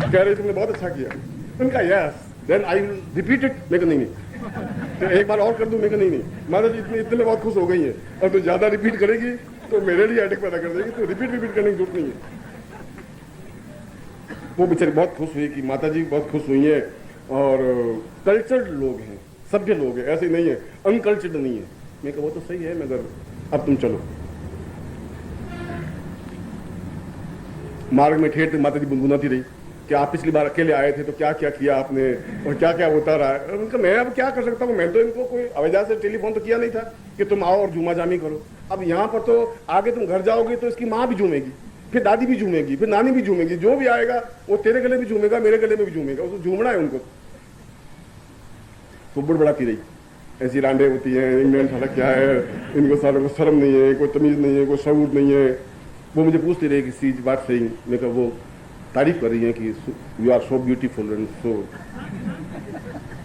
S2: कह रही तुमने बहुत अच्छा किया। उनका yes, then I will repeat it. मैं नहीं तो एक बार और कर दूं? मैं नहीं माता जी इतने में बहुत खुश हो गई है, और तो ज्यादा रिपीट करेगी तो मेरे लिए अटैक पैदा कर देगी, तो रिपीट करने की जरूरत नहीं है। वो बेचारी बहुत खुश हुई कि माता जी बहुत खुश हुई है, और कल्चर्ड लोग हैं, सभ्य लोग हैं, ऐसे नहीं है, अनकल्चर्ड नहीं है। मैं कहा वो तो सही है, मगर अब तुम चलो। मार्ग में ठेठते माता जी गुनगुनाती रही कि आप पिछली बार अकेले आए थे तो क्या क्या किया आपने और क्या क्या होता रहा है। उनका मैं अब क्या कर सकता हूँ, मैं तो इनको कोई अवैधा से टेलीफोन तो किया नहीं था कि तुम आओ और झूमा जामी करो। अब यहाँ पर तो आगे तुम घर जाओगे तो इसकी माँ भी झूमेगी, फिर दादी भी झूमेगी, फिर नानी भी झूमेगी, जो भी आएगा वो तेरे गले भी झूमेगा, मेरे गले में भी झूमेगा, उसको झूमना है उनको। तो बुड़बड़ाती रही, ऐसी रांडे होती हैं, इंग्लैंड साला क्या है, इनको सालों को शर्म नहीं है, कोई तमीज नहीं है, कोई शऊर नहीं है। वो मुझे पूछती रही कि सी बात सही। मैं कहा वो तारीफ कर रही है कि you are so beautiful and so.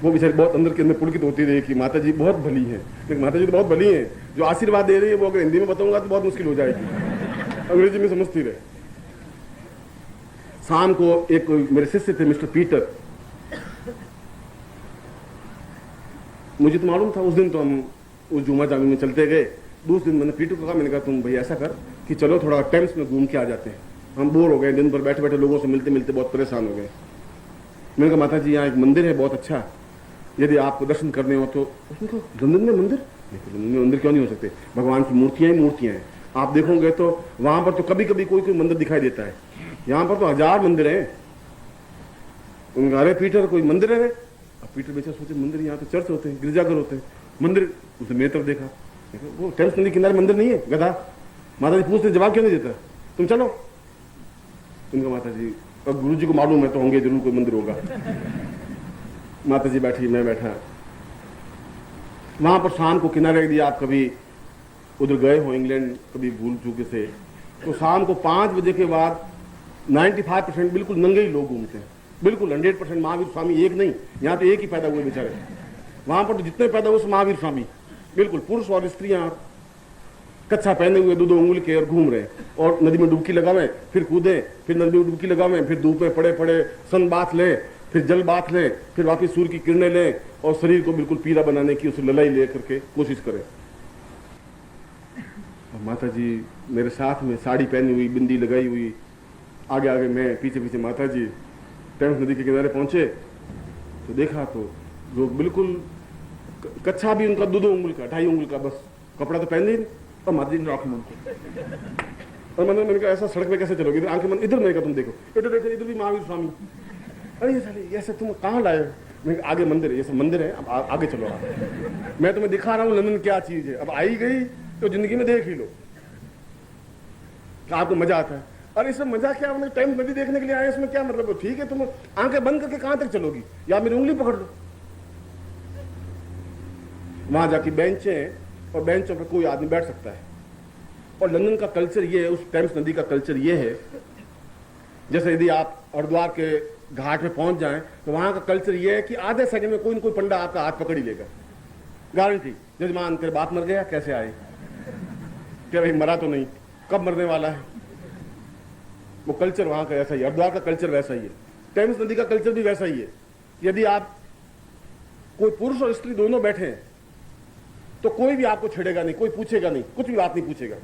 S2: वो बेचारी बहुत अंदर के अंदर पुलकित होती रही कि माता जी बहुत भली है। लेकिन माता जी तो बहुत भली है, जो आशीर्वाद दे रही है वो अगर हिंदी में बताऊंगा तो बहुत मुश्किल हो जाएगी, अंग्रेजी में समझती रहे। शाम को एक मेरे शिष्य थे मिस्टर पीटर, मुझे तो मालूम था, उस दिन तो हम उस जुमा जामी में चलते गए। दूसरे दिन मैंने पीटर को कहा, मैंने कहा तुम भाई ऐसा कर कि चलो थोड़ा टेम्स में घूम के आ जाते हैं, हम बोर हो गए, दिन भर बैठे बैठे लोगों से मिलते मिलते बहुत परेशान हो गए। मैंने कहा माता जी यहाँ एक मंदिर है बहुत अच्छा, यदि आपको दर्शन करने हो तो उसमें कहो लंदन में मंदिर, लंदन में मंदिर क्यों नहीं हो सकते, भगवान की मूर्तियां ही मूर्तियां हैं। आप देखोगे तो वहां पर तो कभी कभी कोई कोई मंदिर दिखाई देता है, यहाँ पर तो 1000 मंदिर हैं। उनका अरे पीटर कोई मंदिर है, अब पीटर बेचा सोचे मंदिर, यहाँ तो चर्च होते हैं, गिरजाघर होते हैं, मंदिर। उसने मेरी तरफ देखा, वो टेम्स नदी किनारे मंदिर नहीं है गधा। माता जी पूछते जवाब क्यों नहीं देता, तुम चलो। उनका माता जी अब गुरु जी को मालूम है तो होंगे जरूर कोई मंदिर होगा। माता जी बैठी, मैं बैठा, वहां पर शाम को किनारे दिया। आप कभी उधर गए हो इंग्लैंड कभी भूल चूके से, तो शाम को 5 बजे के बाद 95% बिल्कुल नंगे ही लोग घूमते हैं, बिल्कुल 100%। महावीर स्वामी एक नहीं, यहाँ तो एक ही पैदा हुए बेचारे, वहां पर तो जितने पैदा हुए महावीर स्वामी, बिल्कुल पुरुष और स्त्रियां कच्छा पहने हुए 2-2 उंगली के और घूम रहे, और नदी में डुबकी लगावे, फिर कूदे, फिर नदी में डुबकी लगावे, फिर धूप में पड़े पड़े सन बाथ ले, फिर जल बाथ ले, फिर वापिस सूर्य की किरणें ले, और शरीर को बिल्कुल पीला बनाने की उसे ललाई ले करके कोशिश करें। माता जी मेरे साथ में साड़ी पहनी हुई, बिंदी लगाई हुई, आगे आगे मैं, पीछे पीछे माता जी। टेम्स नदी के किनारे पहुंचे तो देखा तो जो बिल्कुल कच्छा भी उनका 2-2 उंगल का, 2.5 उंगल का, बस कपड़ा तो पहने ही नहीं, और माता जी ने आंखें बंद की। और मैंने कहा ऐसा सड़क पे कैसे चलोगे, आंखें बंद, इधर मैंने कहा तुम देखो, इधर देखो, इधर भी महावीर स्वामी। अरे ये साले ऐसे तुम कहाँ लाए, मैं आगे मंदिर है, ये सब मंदिर है, अब आगे चलो आप, मैं तुम्हें दिखा रहा हूँ लंदन क्या चीज है, अब आई गई तो जिंदगी में देख ही लो, आपको मजा आता है। और इसमें मजा क्या, हमने टाइम नदी देखने के लिए आए, इसमें क्या मतलब, ठीक है तुम आंखें बंद करके कहां तक चलोगी, या मेरी उंगली पकड़ लो। वहां जाके बेंचें हैं, और बेंचों पर कोई आदमी बैठ सकता है। और लंदन का कल्चर ये है, उस टेम्स नदी का कल्चर ये है, जैसे यदि आप हरिद्वार के घाट पे पहुंच जाएं तो वहां का कल्चर ये है कि आधे सेकंड में कोई न कोई पंडा आपका हाथ पकड़ ही लेगा, गारंटी। जजमान तेरे बाप मर गया, कैसे आए, क्या भाई मरा तो नहीं, कब मरने वाला है। वो कल्चर वहां का ऐसा ही, हरिद्वार का कल्चर वैसा ही है, टेम्स नदी का कल्चर भी वैसा ही है। यदि आप कोई पुरुष और स्त्री दोनों बैठे हैं तो कोई भी आपको छेड़ेगा नहीं, कोई पूछेगा नहीं, कुछ भी बात नहीं पूछेगा।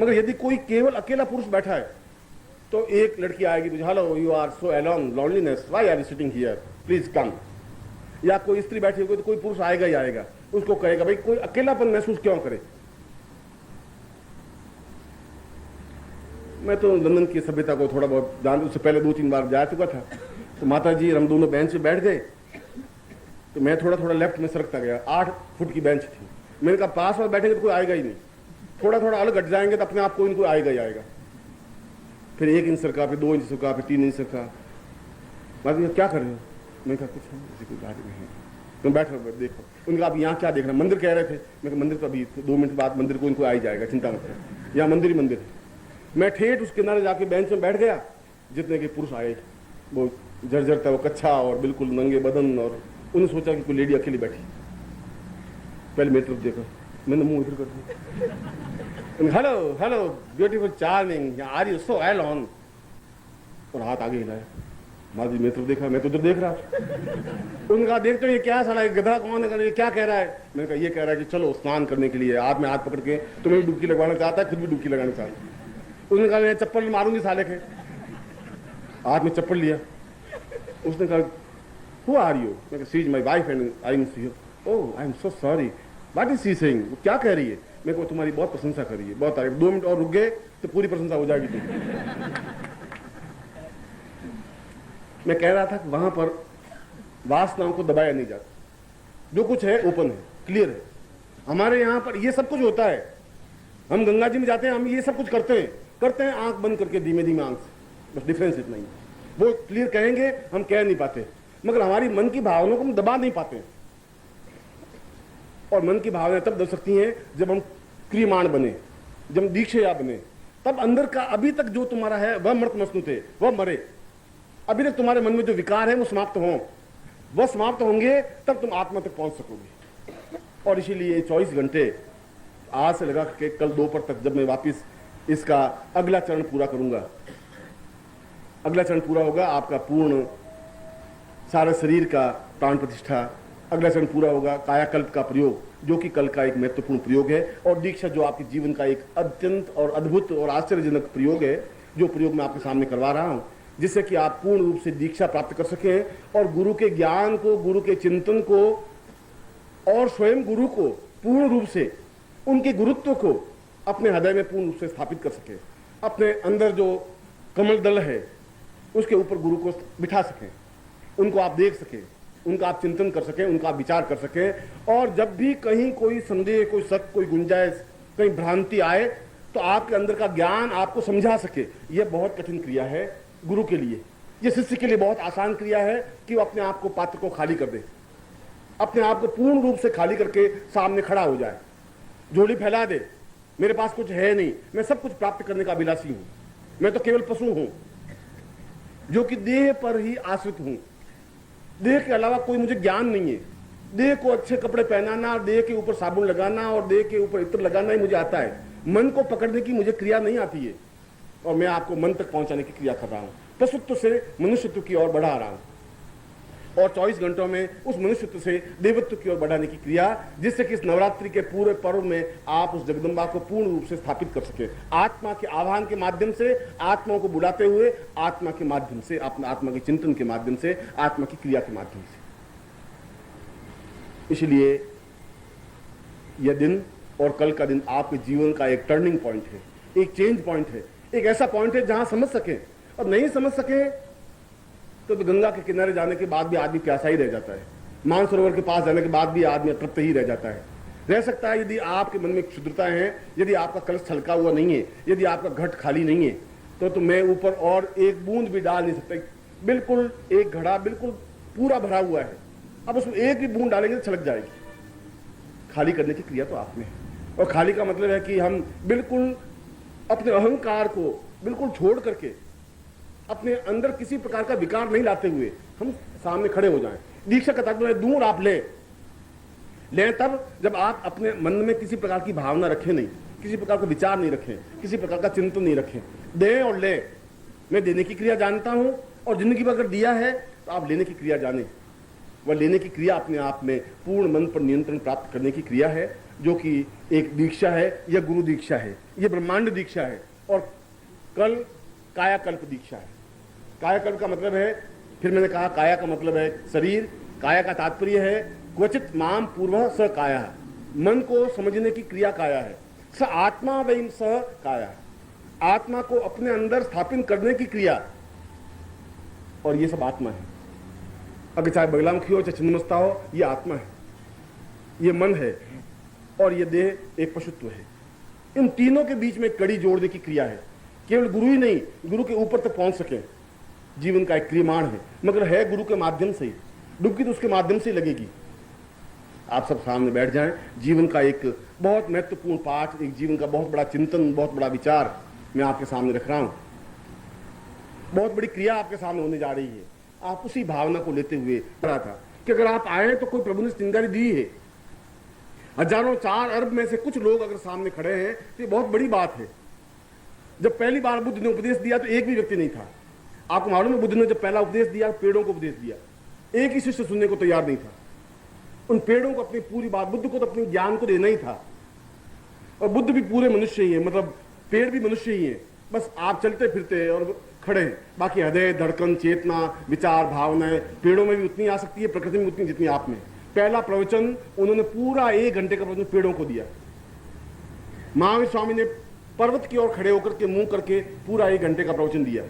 S2: मगर यदि कोई केवल अकेला पुरुष बैठा है तो एक लड़की आएगी, hello you are so alone, loneliness, why are you sitting here, please come. या कोई स्त्री बैठी होगी तो कोई पुरुष आएगा ही आएगा, उसको कहेगा भाई कोई अकेलापन महसूस क्यों करे। मैं तो लंदन की सभ्यता को थोड़ा बहुत जान, उससे पहले 2-3 बार जा चुका था। तो माता जी हम दोनों बेंच पे बैठ गए, तो मैं थोड़ा थोड़ा लेफ्ट में सरकता गया, 8 फुट की बेंच थी। मैंने कहा पास में बैठेंगे तो कोई आएगा ही नहीं, थोड़ा थोड़ा अलग हट जाएंगे तो अपने आप कोई इनको आएगा ही आएगा। फिर 1 इंच सरका, फिर 2 इंच सरका, फिर 3 इंच सरका। माता जी क्या कर रहे हो, मैंने कहा कुछ नहीं, कोई बात नहीं, तुम बैठो देखो। उनका आप यहाँ क्या देख रहे हैं, मंदिर कह रहे थे। मैं कहा मंदिर तो अभी 2 मिनट बाद मंदिर को इनको आ ही जाएगा, चिंता मत करो, यहाँ मंदिर ही मंदिर है। मैं ठेठ उस किनारे जाके बेंच में बैठ गया, जितने के पुरुष आए, वो जर्जर था, वो कच्छा और बिल्कुल नंगे बदन, और उन्हें सोचा कि कोई लेडी अकेली बैठी। पहले मेरी तरफ देखा, मैंने मुंह इधर कर दिया, hello hello beautiful charming, are you so alone, और हाथ आगे हिलाया। माँ जी मेरी तरफ देखा, मैं तो उधर देख रहा। उनका देखते ये क्या साला गधा कौन है, ये क्या कह रहा है। मैंने कहा ये कह रहा है कि चलो स्नान करने के लिए, हाथ में हाथ पकड़ के तुम्हें भी डुबकी लगवाना चाहता है, खुद भी डुबकी लगाना चाहता है। उसने कहा मैं चप्पल मारूंगी साले के, हाथ में चप्पल लिया। उसने कहा हु आर यू, मैं she is my wife and I am see, oh I am so sorry, what is she saying, वो क्या कह रही है। मेरे को तुम्हारी बहुत प्रशंसा कर रही है, बहुत तारीफ, 2 मिनट और रुक गए तो पूरी प्रशंसा हो जाएगी तुम। मैं कह रहा था कि वहां पर वासनाओं को दबाया नहीं जाता, जो कुछ है ओपन है, क्लियर है। हमारे यहाँ पर ये सब कुछ होता है, हम गंगा जी में जाते हैं, हम ये सब कुछ करते हैं आंख बंद करके, धीमे धीमे आंख से, बस डिफरेंस इतना ही। वो क्लियर कहेंगे, हम कह नहीं पाते, मगर हमारी मन की भावनाओं को हम दबा नहीं पाते। और मन की भावनाएं तब दब सकती हैं जब हम क्रियमाण बने, जब हम दीक्षया बने, तब अंदर का अभी तक जो तुम्हारा है वह मृत मसनूत है, वह मरे। अभी तक तुम्हारे मन में जो विकार है वो समाप्त हो, वह समाप्त होंगे तब तुम आत्मा तक पहुंच सकोगे। और इसीलिए 24 घंटे आज से लगा के कल दोपहर तक, जब मैं वापिस इसका अगला चरण पूरा करूंगा, अगला चरण पूरा होगा आपका पूर्ण सारे शरीर का प्राण प्रतिष्ठा, अगला चरण पूरा होगा कायाकल्प का प्रयोग, जो कि कल का एक महत्वपूर्ण प्रयोग है, और दीक्षा जो आपके जीवन का एक अत्यंत और अद्भुत और आश्चर्यजनक प्रयोग है, जो प्रयोग मैं आपके सामने करवा रहा हूं। जिससे कि आप पूर्ण रूप से दीक्षा प्राप्त कर सकें और गुरु के ज्ञान को, गुरु के चिंतन को और स्वयं गुरु को पूर्ण रूप से, उनके गुरुत्व को अपने हृदय में पूर्ण रूप से स्थापित कर सके। अपने अंदर जो कमल दल है उसके ऊपर गुरु को बिठा सकें, उनको आप देख सकें, उनका आप चिंतन कर सकें, उनका आप विचार कर सकें। और जब भी कहीं कोई संदेह, कोई शक, कोई गुंजाइश, कहीं भ्रांति आए तो आपके अंदर का ज्ञान आपको समझा सके। यह बहुत कठिन क्रिया है गुरु के लिए। यह शिष्य के लिए बहुत आसान क्रिया है कि वो अपने आप को, पात्र को खाली कर दे, अपने आप को पूर्ण रूप से खाली करके सामने खड़ा हो जाए, झोली फैला दे। मेरे पास कुछ है नहीं, मैं सब कुछ प्राप्त करने का अभिलाषी हूं, मैं तो केवल पशु हूं जो कि देह पर ही आश्रित हूं, देह के अलावा कोई मुझे ज्ञान नहीं है। देह को अच्छे कपड़े पहनाना, देह के ऊपर साबुन लगाना और देह के ऊपर इत्र लगाना ही मुझे आता है। मन को पकड़ने की मुझे क्रिया नहीं आती है और मैं आपको मन तक पहुंचाने की क्रिया कर रहा हूं। पशुत्व से मनुष्यत्व की ओर बढ़ा रहा हूं और 24 घंटों में उस मनुष्यत्व से देवत्व की ओर बढ़ाने की क्रिया, जिससे कि इस नवरात्रि के पूरे पर्व में आप उस जगदम्बा को पूर्ण रूप से स्थापित कर सके। आत्मा के आह्वान के माध्यम से, आत्माओं को बुलाते हुए, आत्मा के माध्यम से, अपना आत्मा के चिंतन के माध्यम से, आत्मा की क्रिया के माध्यम से। इसलिए यह दिन और कल का दिन आपके जीवन का एक टर्निंग पॉइंट है, एक चेंज पॉइंट है, एक ऐसा पॉइंट है जहां समझ सके। और नहीं समझ सके तो गंगा के किनारे जाने के बाद भी आदमी प्यासा ही रह जाता है, मानसरोवर के पास जाने के बाद भी आदमी अतृप्त ही रह जाता है। रह सकता है यदि आपके मन में क्षुद्रता है, यदि आपका कलश छलका हुआ नहीं है, यदि आपका घट खाली नहीं है, तो मैं ऊपर और एक बूंद भी डाल नहीं सकता। बिल्कुल एक घड़ा बिल्कुल पूरा भरा हुआ है, अब उसमें एक भी बूंद डालेंगे तो छलक जाएगी। खाली करने की क्रिया तो आप में है। और खाली का मतलब है कि हम बिल्कुल अपने अहंकार को बिल्कुल छोड़ करके, अपने अंदर किसी प्रकार का विकार नहीं लाते हुए हम सामने खड़े हो जाएं। दीक्षा का तात्पर्य दूर आप लें तब जब आप अपने मन में किसी प्रकार की भावना रखें नहीं, किसी प्रकार का विचार नहीं रखें, किसी प्रकार का चिंतन नहीं रखें। दें और ले। मैं देने की क्रिया जानता हूं और जिंदगी में अगर दिया है तो आप लेने की क्रिया जाने। वह लेने की क्रिया अपने आप में पूर्ण मन पर नियंत्रण प्राप्त करने की क्रिया है, जो कि एक दीक्षा है, यह गुरु दीक्षा है, यह ब्रह्मांड दीक्षा है। और कल कायाकल्प दीक्षा है। कायाकल्प का मतलब है, फिर मैंने कहा काया का मतलब है शरीर, काया का तात्पर्य है क्वचित माम पूर्व स काया, मन को समझने की क्रिया काया है। स आत्मा वैम स काया, आत्मा को अपने अंदर स्थापित करने की क्रिया, और ये सब आत्मा है। अगर चाहे बगलामुखी हो चाहे छिन्नमस्ता हो, ये आत्मा है, ये मन है और ये देह एक पशुत्व है। इन तीनों के बीच में कड़ी जोड़ने की क्रिया है। केवल गुरु ही नहीं, गुरु के ऊपर तक पहुंच सके, जीवन का एक क्रियमाण है, मगर है गुरु के माध्यम से ही। डुबकी तो उसके माध्यम से ही लगेगी। आप सब सामने बैठ जाएं, जीवन का एक बहुत महत्वपूर्ण पाठ, एक जीवन का बहुत बड़ा चिंतन, बहुत बड़ा विचार मैं आपके सामने रख रहा हूं। बहुत बड़ी क्रिया आपके सामने होने जा रही है। आप उसी भावना को लेते हुए रहा था कि अगर आप आए तो कोई प्रभु ने चिंगारी दी है। हजारों, 4 अरब में से कुछ लोग अगर सामने खड़े हैं तो ये बहुत बड़ी बात है। जब पहली बार बुद्ध ने उपदेश दिया तो एक भी व्यक्ति नहीं था। आपको मालूम है, बुद्ध ने जब पहला उपदेश दिया, पेड़ों को उपदेश दिया, एक ही शिष्य सुनने को तैयार नहीं था। उन पेड़ों को अपनी पूरी बात, बुद्ध को तो अपने ज्ञान को देना ही था। और बुद्ध भी पूरे मनुष्य ही है, मतलब पेड़ भी मनुष्य ही है, बस आप चलते फिरते और खड़े हैं। बाकी हृदय, धड़कन, चेतना, विचार, भावनाएं पेड़ों में भी उतनी आ सकती है, प्रकृति में उतनी जितनी आप में। पहला प्रवचन उन्होंने पूरा 1 घंटे का प्रवचन पेड़ों को दिया। महावीर स्वामी ने पर्वत की ओर खड़े होकर के मुंह करके पूरा 1 घंटे का प्रवचन दिया।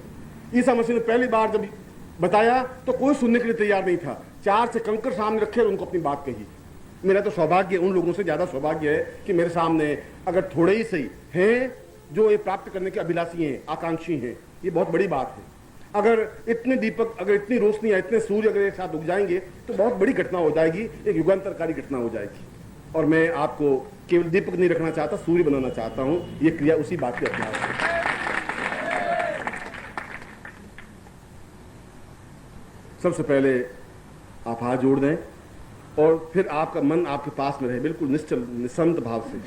S2: ईसा मसीह ने पहली बार जब बताया तो कोई सुनने के लिए तैयार नहीं था। 4 से कंकर सामने रखे और उनको अपनी बात कही। मेरा तो सौभाग्य, उन लोगों से ज्यादा सौभाग्य है कि मेरे सामने अगर थोड़े ही सही हैं जो ये प्राप्त करने के अभिलाषी हैं, आकांक्षी हैं। ये बहुत बड़ी बात है। अगर इतने दीपक, अगर इतनी रोशनियां, इतने सूर्य अगर एक साथ उग जाएंगे तो बहुत बड़ी घटना हो जाएगी, एक युगांतरकारी घटना हो जाएगी। और मैं आपको केवल दीपक नहीं रखना चाहता, सूर्य बनाना चाहता हूं। ये क्रिया उसी बात की अपना है। सबसे पहले आप हाथ जोड़ दें और फिर आपका मन आपके पास में रहे, बिल्कुल निश्चल निसंत भाव से।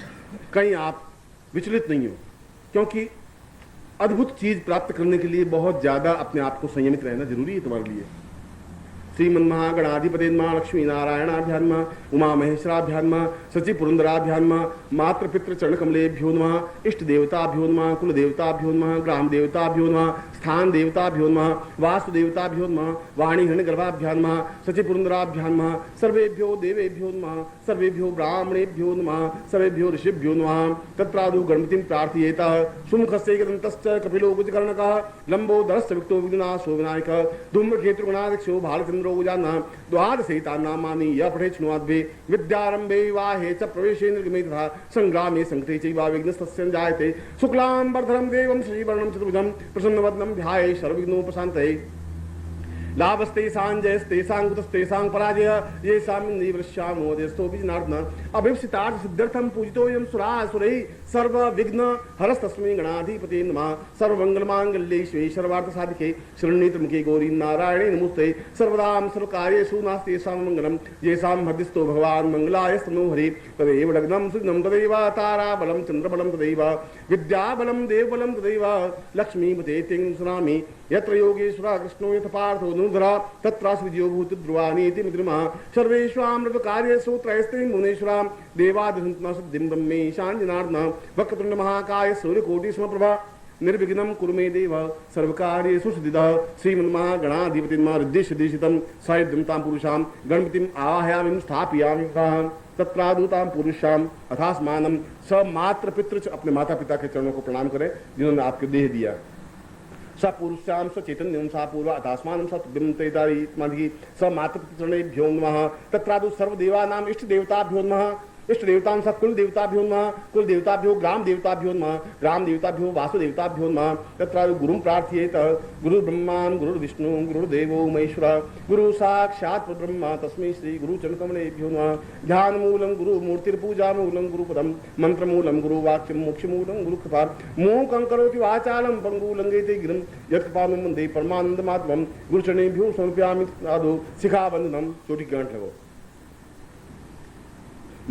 S2: कहीं आप विचलित नहीं हो, क्योंकि अद्भुत चीज प्राप्त करने के लिए बहुत ज्यादा अपने आप को संयमित रहना जरूरी है तुम्हारे लिए। श्रीमन्महागणाधिपतेन्मा लक्ष्मीनारायणाभ्यान्मा उमा महेश्वराभ्यान्मा सचि पुरंदराभ्यान्मा मातृपितृचरणकमलेभ्यो नमः इष्ट देवताभ्यो नमः कुल देवताभ्यो नमः ग्राम देवताभ्यो नमः स्थान देवताभ्यो नमः वास्तुदेवताभ्यो नमः वाणी हिरण्यगर्भाभ्यां नमः सचि पुरंदराभ्यां नमः सर्वेभ्यो देवेभ्यो नमः सर्वेभ्यो ब्राह्मणेभ्यो नमः सर्वेभ्यो ऋषिभ्यो नमः तत्रादु गणपतिं प्रार्थयेत सुमुखस्य ग्रन्थश्च कपिलो गुजकर्णकः लंबोदरस्य विक्तो विघ्नासो विनायकः धूम्रकेतुगणाध्यक्षो भालचन्द्रो उजानः द्वादशैतान्नामानि यः पठेत् शृणुयाद्वे विद्यारम्भे विवाहे च प्रवेशे निर्गमे तथा संग्रामे संकटे चैव विघ्नस्तस्य जायते शुक्लाम्बरधरं देवं श्रीवर्णं चतुर्भुजं प्रसन्नवदनं ध्याये सर्वविघ्नोपशान्तये लाभस्तेषां जयस्तेषां कुतस्तेषां पराजय येषां निवृश्यामो देस्तोऽपि जनार्दन अभीप्सितार्थ सिद्ध्यर्थं पूजितोऽयं सुरासुरैः सर्वविघ्न हरस्तस्मै गणाधिपते नमः सर्वमङ्गलमाङ्गल्ये शिवे सर्वार्थसाधिके शरण्ये त्र्यम्बके गौरी नारायणे नमोस्तुते सर्वदां सर्वकार्येषु नास्तेषां मङ्गलं येषां हृदिस्थो भगवान् मङ्गलायस्तनो हरे तदेव लग्नं सुग्नं तदैव ताराबलं चन्द्रबलं तदैव विद्याबलं देवबलं तदैव लक्ष्मीपते तिं सुनामि यत्र योगेश्वरः कृष्णो यथ पार्थो धनुर्धरः तत्रासु विजयो भूति ध्रुवानीति मद्रिमः सर्वेष्वामृतकार्येषु त्रयस्ते मुनीश्वरां देवादिहन्तु सिद्धिं ब्रह्मेशां जनार्दनः वक्रतुण्ड महाकाय सूर्यकोटिसमप्रभा निर्विघ्नं कुरु मे देव सर्वकार्येषु सिद्धिदः श्रीमन्महागणाधिपतिर्मा ऋद्धिसिद्धिसितं सायुध्यन्तां पुरुषां गणपतिम् आवाहयामि स्थापयामि तत्रादूतां पुरुषां अथास्मानं स मात्र पितृ अपने माता पिता के चरणों को प्रणाम करें जिन्होंने आपको देह दिया स पुरुषां स चैतन्यं सा पूर्व अथास्मानं स तुभ्यं स मातृपितृभ्यो नमः तत्रादु सर्वदेवानां इष्ट देवताभ्यो नमः इष्ट देवतां स कुल देवताभ्यो नमः कुल देवताभ्यो ग्राम देवताभ्यो नमः ग्राम देवताभ्यो वासुदेवताभ्यो नमः तत्रादु गुरुं प्रार्थयेत गुरु ब्रह्मान् गुरु विष्णु गुरुदेवो महेश्वर गुरु साक्षात् परब्रह्म तस्मै श्री गुरुचरणकमलेभ्यो नमः ध्यानमूलं गुरुमूर्तिर्पूजामूलं गुरुपदं मंत्रमूलं गुरुवाक्यं मोक्षमूलं गुरुकृपा मूकं करोति वाचालं पंगुलंघयते गिरिं यत्कृपानं वन्दे परमानन्दमाधवं गुरुचरणेभ्यो समर्पयामि साधु शिखाबन्धनं चोटी गांठ लगो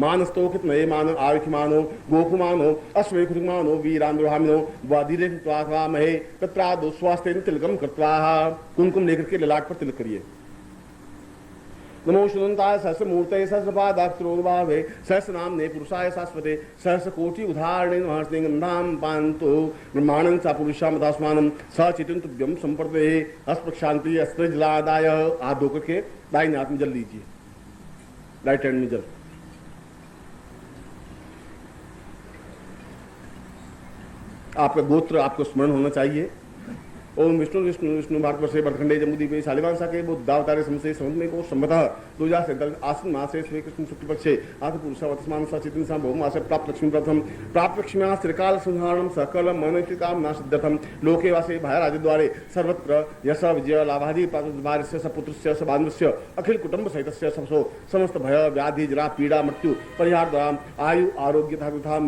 S2: मानस्तोकित नये मानो आयुखमानो गोकुमानो अश्वेखुमानो वीरांद्रहामिनो वादिरे त्वामहे तत्रादो स्वास्थ्य तिलकम कृत्वा कुमकुम लेकर के ललाट पर तिलक करिए नमो शुनंताय सहस्रमूर्तये सहस्रपादाक्षरोर्भावे सहस्रनाम्ने पुरुषाय शाश्वते सहस्रकोटि उदाहरणे नमस्ते गन्धां पान्तो ब्रह्माणं सा पुरुषां तस्मानं स चेतन तुभ्यं संपर्दये अस्पक्षान्ति अस्त्र जलादाय हाथ धोकर के दाहिने हाथ में जल लीजिए राइट हैंड में जल आपका गोत्र आपको स्मरण होना चाहिए ओम विष्णु विष्णु विष्णु भारतवर्षे भरतखंडे जम्बूद्वीपे शालिवान शाखे बुद्धावतारे संशय संवत में को संबतः 2047 आश्विन मासे श्री कृष्ण शुक्ल पक्षे आदि पुरुषावतस्मान सचेतन सा बहु मासे प्राप्त लक्ष्मी प्रथम प्राप्त लक्ष्म्या त्रिकाल संहारणं सकल मनोचिताम नासिद्धतम लोके वासे भाय राजद्वारे सर्वत्र यश विजय लाभादि प्रातुर्भार्यस्य सपुत्रस्य सबान्धस्य अखिल कुटुंब सहितस्य सबसो समस्त भय व्याधि जरा पीड़ा मृत्यु परिहार आयु आरोग्य तथा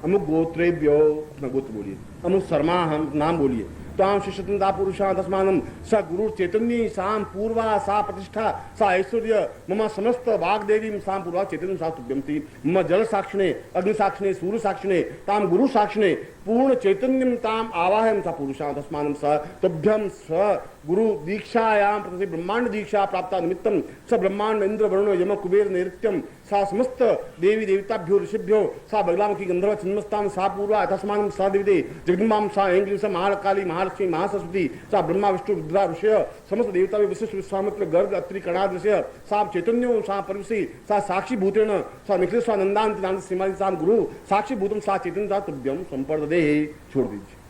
S2: अमुक गोत्रेभ्यो अपना गोत्र बोलिए अमुक शर्मा हम नाम बोलिए तां शिष्यतंदा पुरुषा तस्मानं स गुरु चैतन्य साम पूर्वा सा प्रतिष्ठा सा ऐश्वर्य मम समस्त वाग्देवीं सां पूर्वा चैतन्य सा तुभ्यंती मम जल साक्षिणे अग्नि साक्षिणे सूर्य साक्षिणे ताम गुरु साक्षिणे पूर्ण चैतन्यं ताम आवाहयं सा पुरुषा तस्मानं स तुभ्यं स गुरु दीक्षायां प्रति ब्रह्मांड दीक्षा प्राप्ता निमित्तं स ब्रह्मांड इंद्र वरुण यम कुबेर नैऋत्यं सा समस्त देवी देवताभ्यो ऋषिभ्यो सा बगलामुखी गंधर्व छिन्नमस्तां सा पूर्वा तस्मानं स दिविदे जगदम्बां सा ऐंग्लीं स महाकाली महालक्ष्मी महासरस्वती सा ब्रह्मा विष्णु रुद्रा ऋषय समस्त देवता विशिष्ट विश्वामित्र गर्ग अत्रि कणादृश्य सा चैतन्यो सा परमसी सा साक्षी भूतेन सा निखिल स्वानंदांत नांद सीमादि सा गुरु साक्षी भूतम सा चैतन्य सा तुभ्यं संपर्ददे छोड़ दीजिए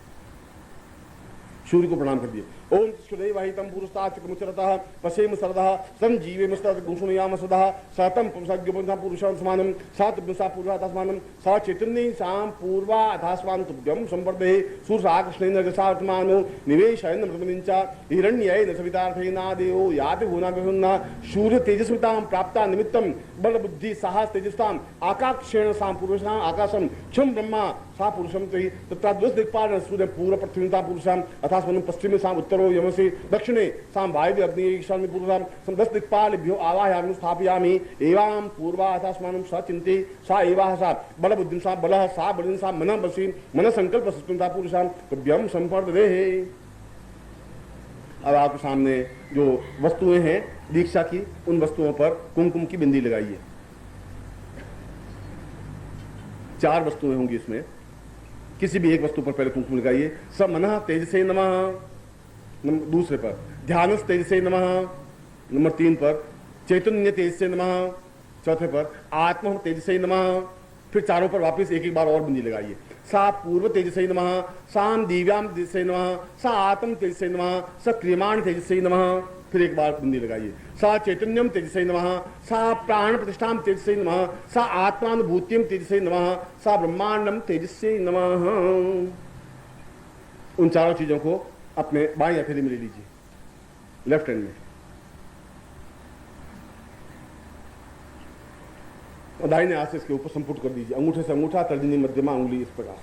S2: सूर्य को प्रणाम कर दिए ओम सुदैवाहितं पुरुषाचक्रमुचरतः पशेम सरदः संजीवेमस्तगुंसुमयाम सदः सतम पुंसज्ञपुंसा पुरुषं समानं सातुभ्यंसा पूर्वा तस्मानं सा चैतन्ये सां पूर्वा अथास्मान् तुभ्यं संवर्धये सूर्यकृष्णेन रजसात्मानो निवेशयन् मृतमिञ्च हिरण्येन सवितार्थेनादेवो याति भुवनाभिहुन्ना सूर्य तेजस्वितां प्राप्ता निमित्तं बल बुद्धि साहस तेजस्ताम् आकाक्षेण सां पुरुषां आकाशं क्षम ब्रह्मा सा पुरुषं तहि तत्र द्वस दिक्पाल सूर्य पूर्व पृथ्वीता पुरुषां अथास्मानं पश्चिमे सां उत्तरो यमसि दक्षिणे सां वायव्य अग्नि ईशान्य पूर्वं 10 दिक्पालेभ्यो आवाहयामि स्थापयामि एवं पूर्वा अथास्मानं स चिन्ते सा एवाह सा बल बुद्धिं सा बलः सा बलिं सा मनः बलसी मन संकल्प सत्वता पुरुषां तुभ्यं संपर्ददेः अब आपके सामने जो वस्तुएं हैं दीक्षा की, उन वस्तुओं पर कुमकुम की बिंदी लगाइए। 4 वस्तुएं होंगी इसमें, किसी भी एक वस्तु पर पहले कुमकुम लगाइए। स मनः तेजसे नमः, दूसरे पर ध्यानस तेजसे नमः, नंबर 3 पर चैतन्य तेजसे नमः, चौथे पर आत्म तेजसे नमः। फिर चारों पर वापस एक एक बार और बिंदी लगाइए। सा पूर्व तेजसे नमः, साम दिव्याम तेजसे नमः, सा आत्म तेजसे नमः, स क्रियमाण तेजसे नमः। फिर एक बार बिंदी लगाइए। सा चैतन्यम तेजसे नमः, सा प्राण प्रतिष्ठाम तेजसे नमः, सा आत्मानुभूतियम तेजसे नमः, सा ब्रह्मांडम तेजसे नमः। उन चारों चीजों को अपने बाएं हथेली में ले लीजिए, लेफ्ट हैंड में, और दाहिने हाथ से इसके ऊपर संपुट कर दीजिए। अंगूठे से अंगूठा, तर्जनी मध्यमा उंगली इस प्रकार।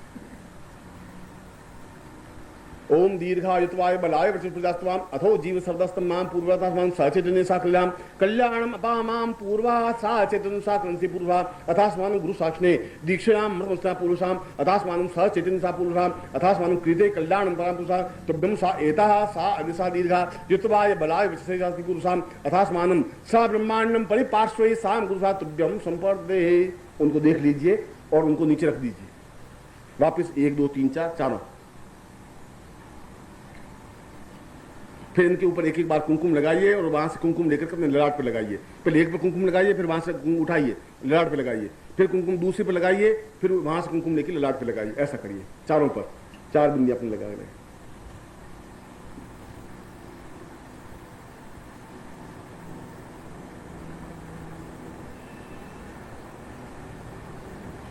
S2: ओम दीर्घायुत्वाय बलाय वचस्पतिस्त्वाम अथो जीव सर्वस्तम माम पूर्वतास्मान सचेतने सा कल्याण कल्याणम अपामाम पूर्वा सा चेतन सा क्रंसि पूर्वा अथास्मान गुरु साक्षिणे दीक्षायाम मृतमस्ता पुरुषाम अथास्मान सचेतन सा पुरुषाम अथास्मान कृते कल्याणम पराम पुरुषा तुभ्यम सा एता सा अदिसा दीर्घा युत्वाय बलाय वचस्पतिस्त्वाम पुरुषाम अथास्मानम सा ब्रह्मांडम परिपार्श्वे साम गुरुसा तुभ्यम संपर्दे। उनको देख लीजिए और उनको नीचे रख दीजिए। वापस 1 2 3 4 चारों। फिर इनके ऊपर एक एक बार कुमकुम लगाइए और वहां से कुमकुम लेकर के अपने ललाट पे लगाइए। पहले एक पे कुमकुम लगाइए, फिर वहां से उठाइए ललाट पे लगाइए, फिर कुमकुम दूसरे पे लगाइए, फिर वहां से कुमकुम लेकर ललाट पे लगाइए। ऐसा करिए चारों पर, 4 बिंदी अपने लगा रहे।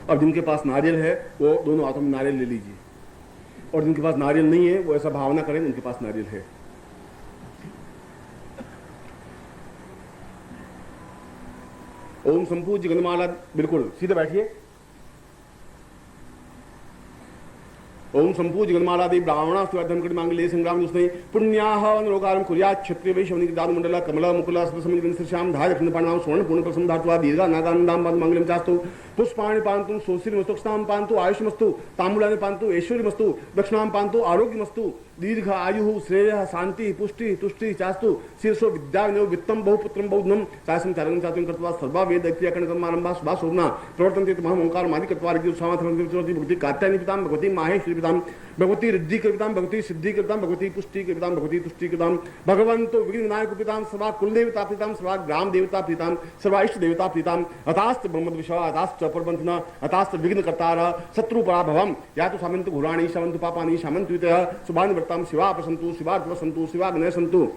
S2: अब जिनके पास नारियल है वो दोनों हाथों में नारियल ले लीजिए, और जिनके पास नारियल नहीं है वो ऐसा भावना करें उनके पास नारियल है। ओम संपूज्य गणमाला, बिल्कुल सीधे बैठिए। ओम संपूज्य गणमालादि ब्राह्मणास्तुवर्धन कटि मांगल्ये संग्राम दुष्णे पुण्याः अनुरोगारं कुर्यात् क्षत्रिय वैश्यवनि दानु मंडल कमल मुकुल स्मृसमित श्रीश्याम धाय दक्षिण पाणिनाम स्वर्ण पूर्ण प्रसन्न धात्वा दीर्घा नागानंदाम पाद मंगलम चास्तु पुष्पाणि पान्तु सोसिरमस्तुक्तां पान्तु आयुष्मस्तु ताम्बूलानि पान्तु ऐश्वर्यमस्तु दक्षिणां पान्तु आरोग्यमस्तु दीर्घ आयु श्रेय शांति पुष्टि तुष्टि चास्तु शीर्षो विद्या विनयो वित्तम बहुपुत्रम बहुधनम चासम चारणं चातुं कृत्वा सर्वा वेद क्रियाकरण कर्मारंभा शुभा शोभना प्रवर्तन्ते तमहं ओंकार मादि कृत्वा ऋग्यु सामर्थ्यं भगवती कात्यायनी पितां भगवती माहेश्वरी पितां भगवती रिद्धि कृतां भगवती सिद्धि कृतां भगवती पुष्टि कृतां भगवती तुष्टि कृतां भगवन्तो विघ्न विनायक पितां सर्वा कुल देवता पितां सर्वा ग्राम देवता पितां सर्वा इष्ट देवता पितां अतास्त ब्रह्म विश्वा अतास्त परबंधना अतास्त विघ्न कर्तार शत्रु पराभवम या तो सामंत घुराणी शमंत पापानि शमंत वितः सुभान वर्ताम शिवा प्रसंतु शिवा संतु शिवा गणय संतु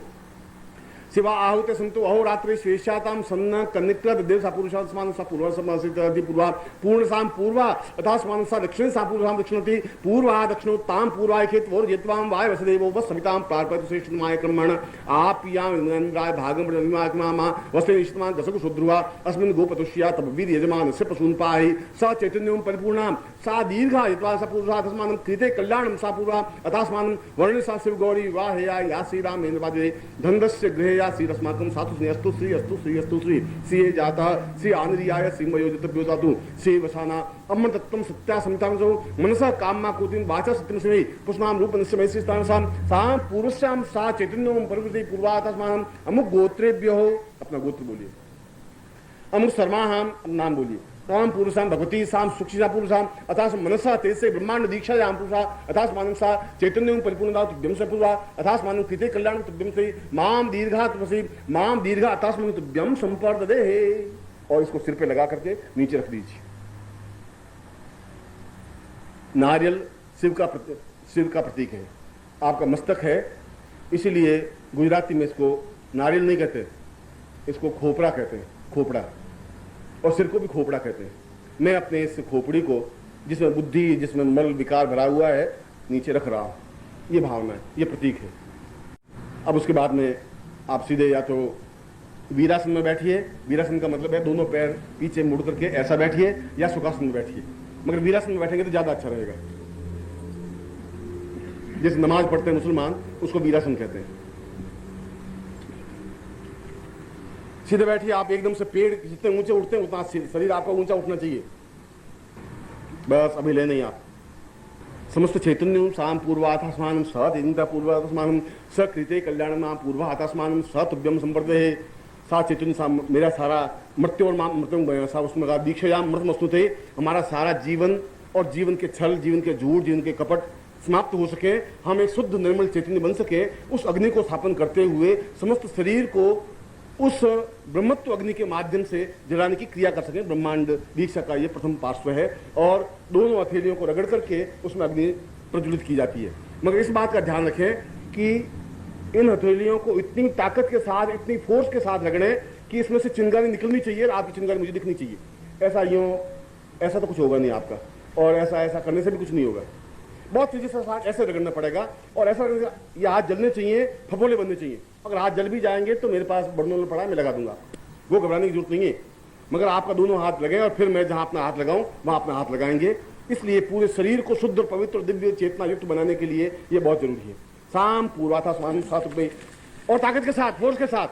S2: शिवा आहुते संतु अहोरात्रि श्वेशाताम सन्न कन्निकृत देव सापुरुषास्मान सा पूर्व समसितति पूर्वा पूर्ण साम पूर्वा अथास्मान सा दक्षिण सापुरुषाम दक्षिणति पूर्वा दक्षिणोत्ताम पूर्वाय खेत और जेत्वाम वाय वसदेवो वस सविताम प्रार्पयतु श्रेष्ठमाय कर्मण आप्याम इंद्राय भागम ब्रह्मात्मा वसे निष्ठमान दशकु शुद्रुवा अस्मिन् गोपतुष्या तपवीर यजमान से प्रसूनपाहि स चैतन्यम परिपूर्णाम सा दीर्घा यत्वा सा पुरुषास्मानं कृते कल्याणम सा पूर्वा अथास्मानं वर्णे सा शिव गौरी वाहया या श्री रामेन्द्र पादे धनदस्य गृहे श्री रस्माकं सातु स्नेहस्तु श्री अस्तु श्री अस्तु श्री श्री जाता श्री आंद्रियाय सिंहयोजितभ्यो जातु श्री वसाना अमृतत्वं सत्या समितांसो मनसा काममा कुतिं वाचा सत्यं स्मै पुष्णाम रूपं स्मै स्थानसां सा पूर्वस्यां सा चैतन्यं परिवृति पूर्वातस्मानं अमुक गोत्रेभ्यो। अपना गोत्र बोलिए। अमुक शर्माहाम, नाम बोलिए। ताम पुरुषाम भगवती साम सुक्षिता पुरुषाम अथास मनसा तेजसे ब्रह्मांड दीक्षा याम पुरुषा अथास मानम सा चैतन्यं परिपूर्णता तुभ्यं से पुरुषा अथास मानम कृते कल्याण तुभ्यं से माम दीर्घा तपसी माम दीर्घा अथास मानम तुभ्यं संपर्ददे। और इसको सिर पे लगा करके नीचे रख दीजिए। नारियल शिव का प्रतीक है, आपका मस्तक है, इसीलिए गुजराती में इसको नारियल नहीं कहते, इसको खोपड़ा कहते हैं, खोपड़ा, और सिर को भी खोपड़ा कहते हैं। मैं अपने इस खोपड़ी को जिसमें बुद्धि, जिसमें मल विकार भरा हुआ है, नीचे रख रहा हूं। ये भावना है, ये प्रतीक है। अब उसके बाद में आप सीधे या तो वीरासन में बैठिए। वीरासन का मतलब है दोनों पैर पीछे मुड़ करके ऐसा बैठिए, या सुखासन में बैठिए। मगर वीरासन में बैठेंगे तो ज्यादा अच्छा रहेगा। जैसे नमाज पढ़ते हैं मुसलमान, उसको वीरासन कहते हैं। सीधे बैठिए। आप एकदम से पेड़ जितने ऊंचे उठते हैं उतना शरीर आपका ऊंचा उठना चाहिए। बस अभी ले नहीं आप समस्त चैतन्यम साम पूर्वाथास्मानम सदिता पूर्वाथास्मानम सकृते कल्याणम पूर्वाथास्मानम सतुभ्यम संवर्धे। सा चैतन्य सा मेरा सारा मृत्यु और मृत्यु सा उसमें कहा दीक्षायाम मृत मस्तुते, हमारा सारा जीवन और जीवन के छल, जीवन के झूठ, जीवन के कपट समाप्त हो सके, हम एक शुद्ध निर्मल चैतन्य बन सके। उस अग्नि को स्थापन करते हुए समस्त शरीर को उस ब्रह्मत्व अग्नि के माध्यम से जलाने की क्रिया कर सकें। ब्रह्मांड दीक्षा का ये प्रथम पार्श्व है और दोनों हथेलियों को रगड़ करके उसमें अग्नि प्रज्वलित की जाती है। मगर इस बात का ध्यान रखें कि इन हथेलियों को इतनी ताकत के साथ, इतनी फोर्स के साथ रगड़े कि इसमें से चिंगारी निकलनी चाहिए और आपकी चिंगारी मुझे दिखनी चाहिए। ऐसा तो कुछ होगा नहीं आपका, और ऐसा करने से भी कुछ नहीं होगा। बहुत तेजी से साथ ऐसे रगड़ना पड़ेगा और ऐसा ये हाथ जलने चाहिए, फफोले बनने चाहिए। अगर हाथ जल भी जाएंगे तो मेरे पास बर्नोल पड़ा है, मैं लगा दूंगा, वो घबराने की जरूरत नहीं है। मगर आपका दोनों हाथ लगे और फिर मैं जहां अपना हाथ लगाऊं वहां अपना हाथ लगाएंगे। इसलिए पूरे शरीर को शुद्ध और पवित्र और दिव्य चेतना युक्त बनाने के लिए ये बहुत जरूरी है। शाम पूर्वाथा स्वामी 7 रुपये और ताकत के साथ, फोर्स के साथ,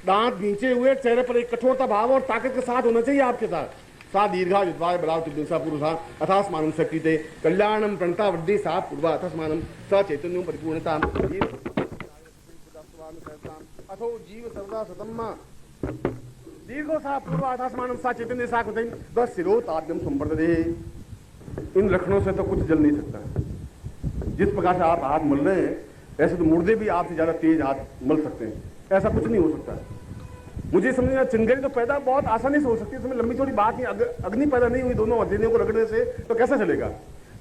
S2: दांत भींचे हुए, चेहरे पर एक कठोरता भाव और ताकत के साथ होना चाहिए आपके साथ। सा दीर्घा विद्वाय बलावतिसा पुरुषा अथास्मानं सकृते कल्याणम प्रणता वृद्धि सा पूर्वा अथास्मानं स चैतन्यं परिपूर्णता अथो जीव सर्वदा सतम्मा दीर्घो सा पूर्वा अथास्मानं सा चैतन्य सा कृते बस सिरो ताद्यम संवर्धते। इन लक्षणों से तो कुछ जल नहीं सकता। जिस प्रकार से आप हाथ मल रहे हैं ऐसे तो मुर्दे भी आपसे ज्यादा तेज हाथ मल सकते हैं। ऐसा कुछ नहीं हो सकता। मुझे समझना, चिंगारी तो पैदा बहुत आसानी से हो सकती है, इसमें लंबी चौड़ी बात नहीं। अग्नि पैदा नहीं हुई दोनों हथेलियों को रगड़ने से तो कैसे चलेगा।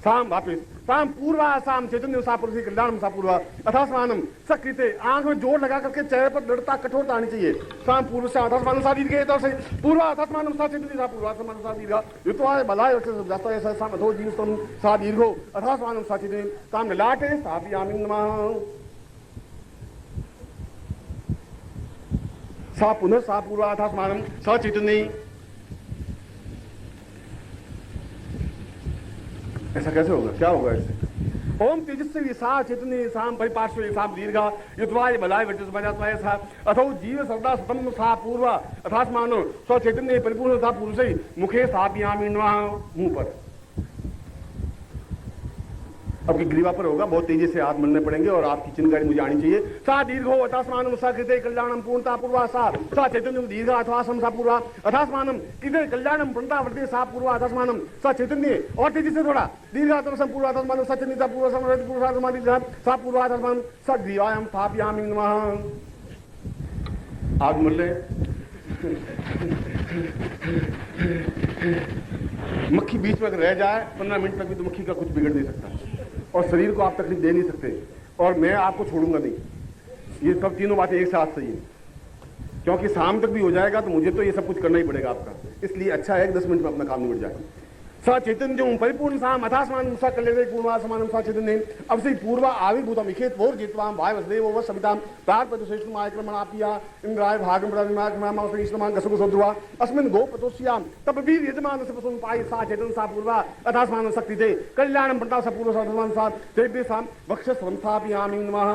S2: साम वापिस साम पूर्वा साम चैतन्य सा पुरुष कल्याणम सा पूर्वा अथास्मानम सकृते। आंख में जोर लगा करके चेहरे पर दृढ़ता, कठोरता आनी चाहिए। साम पूर्व से अथास्मानम सा दीर्घ तो से पूर्वा अथास्मानम सा चैतन्य सा पूर्वा अथास्मानम सा दीर्घ युतवाय बलाय से जाता है। साम अथो जीव सम सा दीर्घो अथास्मानम सा चैतन्य साम लाटे स्थापयामि नमः। सा पुनः सा पूर्वा अथास्मानं स चैतन्य। ऐसा कैसे होगा, क्या होगा इससे। ओम तेजस्वी सा चैतन्य साम परिपार्श्वे साम दीर्घा युतवाय बलाय वर्चस्वजात्वाय सा अथो जीव सर्वदा सतम सा पूर्वा अथास्मानं स चैतन्य परिपूर्ण सा पुरुषै मुखे स्थापयामि नमः। मुंह पर, आपकी ग्रीवा पर होगा, बहुत तेजी से हाथ मलने पड़ेंगे और आपकी चिंगारी मुझे आनी चाहिए। सा दीर्घो अथास्मानम सा कृते कल्याणम पूर्णता पूर्वा सा चैतन्यम दीर्घा अथवासम सा पूर्वा अथास्मानम कृते कल्याणम पूर्णता वर्धते सा पूर्वा अथास्मानम सा चैतन्य। और तेजी से थोड़ा दीर्घा अथवासम पूर्वा अथास्मानम सा चैतन्य पूर्वा समृद्ध पूर्वा समाधि सा पूर्वा अथास्मानम सा ग्रीवायाम स्थापयामि नमः। आग मल ले। मक्खी बीच में रह जाए 15 मिनट तक भी तो मक्खी का कुछ बिगड़ नहीं सकता और शरीर को आप तकलीफ दे नहीं सकते और मैं आपको छोड़ूंगा नहीं। ये सब तीनों बातें एक साथ सही है, क्योंकि शाम तक भी हो जाएगा तो मुझे तो ये सब कुछ करना ही पड़ेगा आपका। इसलिए अच्छा है 10 मिनट में अपना काम निपट जाए। सा चैतन्य परिपूर्ण साम अथास्मानं सा कल्याणे पूर्वा समानं सा चैतन्य अब से पूर्वा आविर्भूतम इखेत वोर जित्वाम वाय वसदेव व सविताम तार प्रदुषेष्णु आक्रमणापिया इंद्राय भागम प्रदिमाक्रमणाम श्रीष्णमान गसुगु सोद्रुवा अस्मिन् गोपतोस्याम तब वीर यजमान से पसुन पाई सा चैतन्य सा पूर्वा अथास्मानं शक्तिते कल्याणं प्रणता सा पूर्व साधमान सा तेभ्य साम वक्षस संस्थापयामि नमः।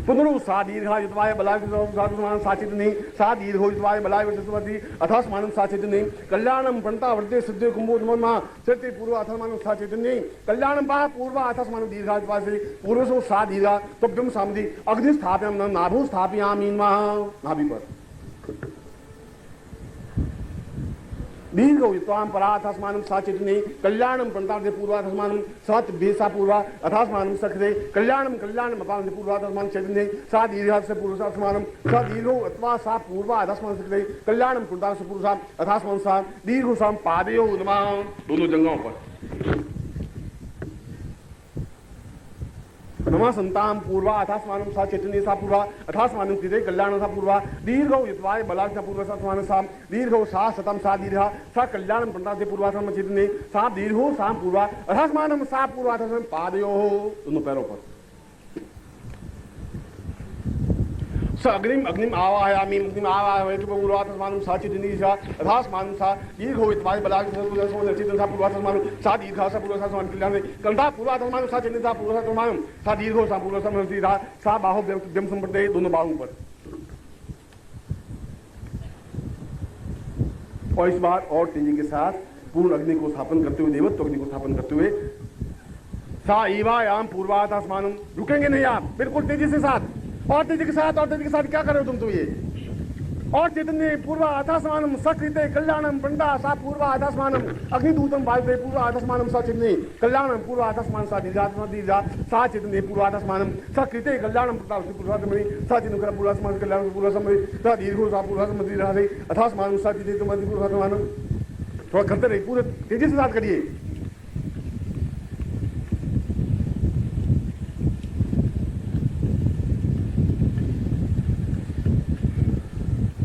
S2: पुनरु सा दीर्घा युतवाय बलाय साधुमान सा चैतन्य सा दीर्घो युतवाय बलाय वर्चस्वति अथास्मानं सा चैतन्य कल्याणम प्रणता वर्धते सिद्धे कुंभोधमन्मा चैत्य पूर्व अथास्मानं सा चैतन्य कल्याणम पा पूर्व अथास्मानं दीर्घा युतवाय से पूर्वसो सा दीर्घा तब्यम सामधि अग्नि स्थापयामि नाभो स्थापयामि नमः। नाभि पर दीर्घ युत्वाम परा अथास्मानं सा चैतन्य कल्याणम प्रणता पूर्वा अथास्मानं सा भेसा पूर्वा अथास्मानं सकृते कल्याणम कल्याणम अपान पूर्वा अथास्मानं चैतन्य सा दीर्घा से पूर्व अथास्मानं सा दीर्घो अथवा सा पूर्वा अथास्मानं सकृते कल्याणम प्रणता से पूर्व अथास्मानं सा दीर्घो साम पादयो नमः। दोनों जंघों पर नमः संताम पूर्वा अथास्मानं सा चैतन्य सा पूर्वा अथास्मानं कृते कल्याणं सा पूर्वा दीर्घौ युतवाय बलाय सा पूर्व अथास्मानं सा दीर्घौ सा शतं सा दीर्घा सा कल्याणं प्रणता से पूर्वा सा चैतन्य सा दीर्घो सा पूर्वा अथास्मानं सा पूर्वा अथास्मानं पादयोः दोनों पैरों पर। स अग्निम अग्निम आवाहयामि अग्निम आवाहयामि पूर्वा अथास्मानं सा चैतन्य सा अथास्मानं सा दीर्घो युतवाय बलाय सा चैतन्य सा पूर्वा अथास्मानं सा दीर्घा सा पूर्वा अथास्मानं कल्याणे कंठा पूर्वा अथास्मानं सा चैतन्य सा पूर्वा अथास्मानं सा दीर्घो सा पूर्वा अथास्मानं सा बाहो व्यम संप्रदे दोनों बाहों पर। और इस बार और तेजी के साथ पूर्ण अग्नि को स्थापन करते हुए, देवत्व अग्नि को स्थापन करते हुए, सा ईवायाम पूर्वातास्मानम, रुकेंगे नहीं आप, बिल्कुल तेजी से साथ, और तेजी के साथ, और तेजी के साथ क्या कर रहे हो तुम तो ये, और चैतन्य पूर्व आधास्मानम सकृते कल्याणम पंडा सा पूर्व आधास्मानम अग्निदूतम वायुते पूर्व आधास्मानम सा चैतन्य कल्याणम पूर्व आधास्मान सा दीर्घात्मा दीर्घा सा चैतन्य पूर्व आधास्मानम सकृते कल्याणम पंडा पूर्वात्मनि सा चैतन्य पूर्व आधास्मान कल्याणम पूर्व समरि सा दीर्घो सा पूर्व समरि दीर्घा अथास्मानम सा चैतन्य तुम पूर्व आधास्मानम। थोड़ा करते रहिए, पूरे तेजी से साथ करिए।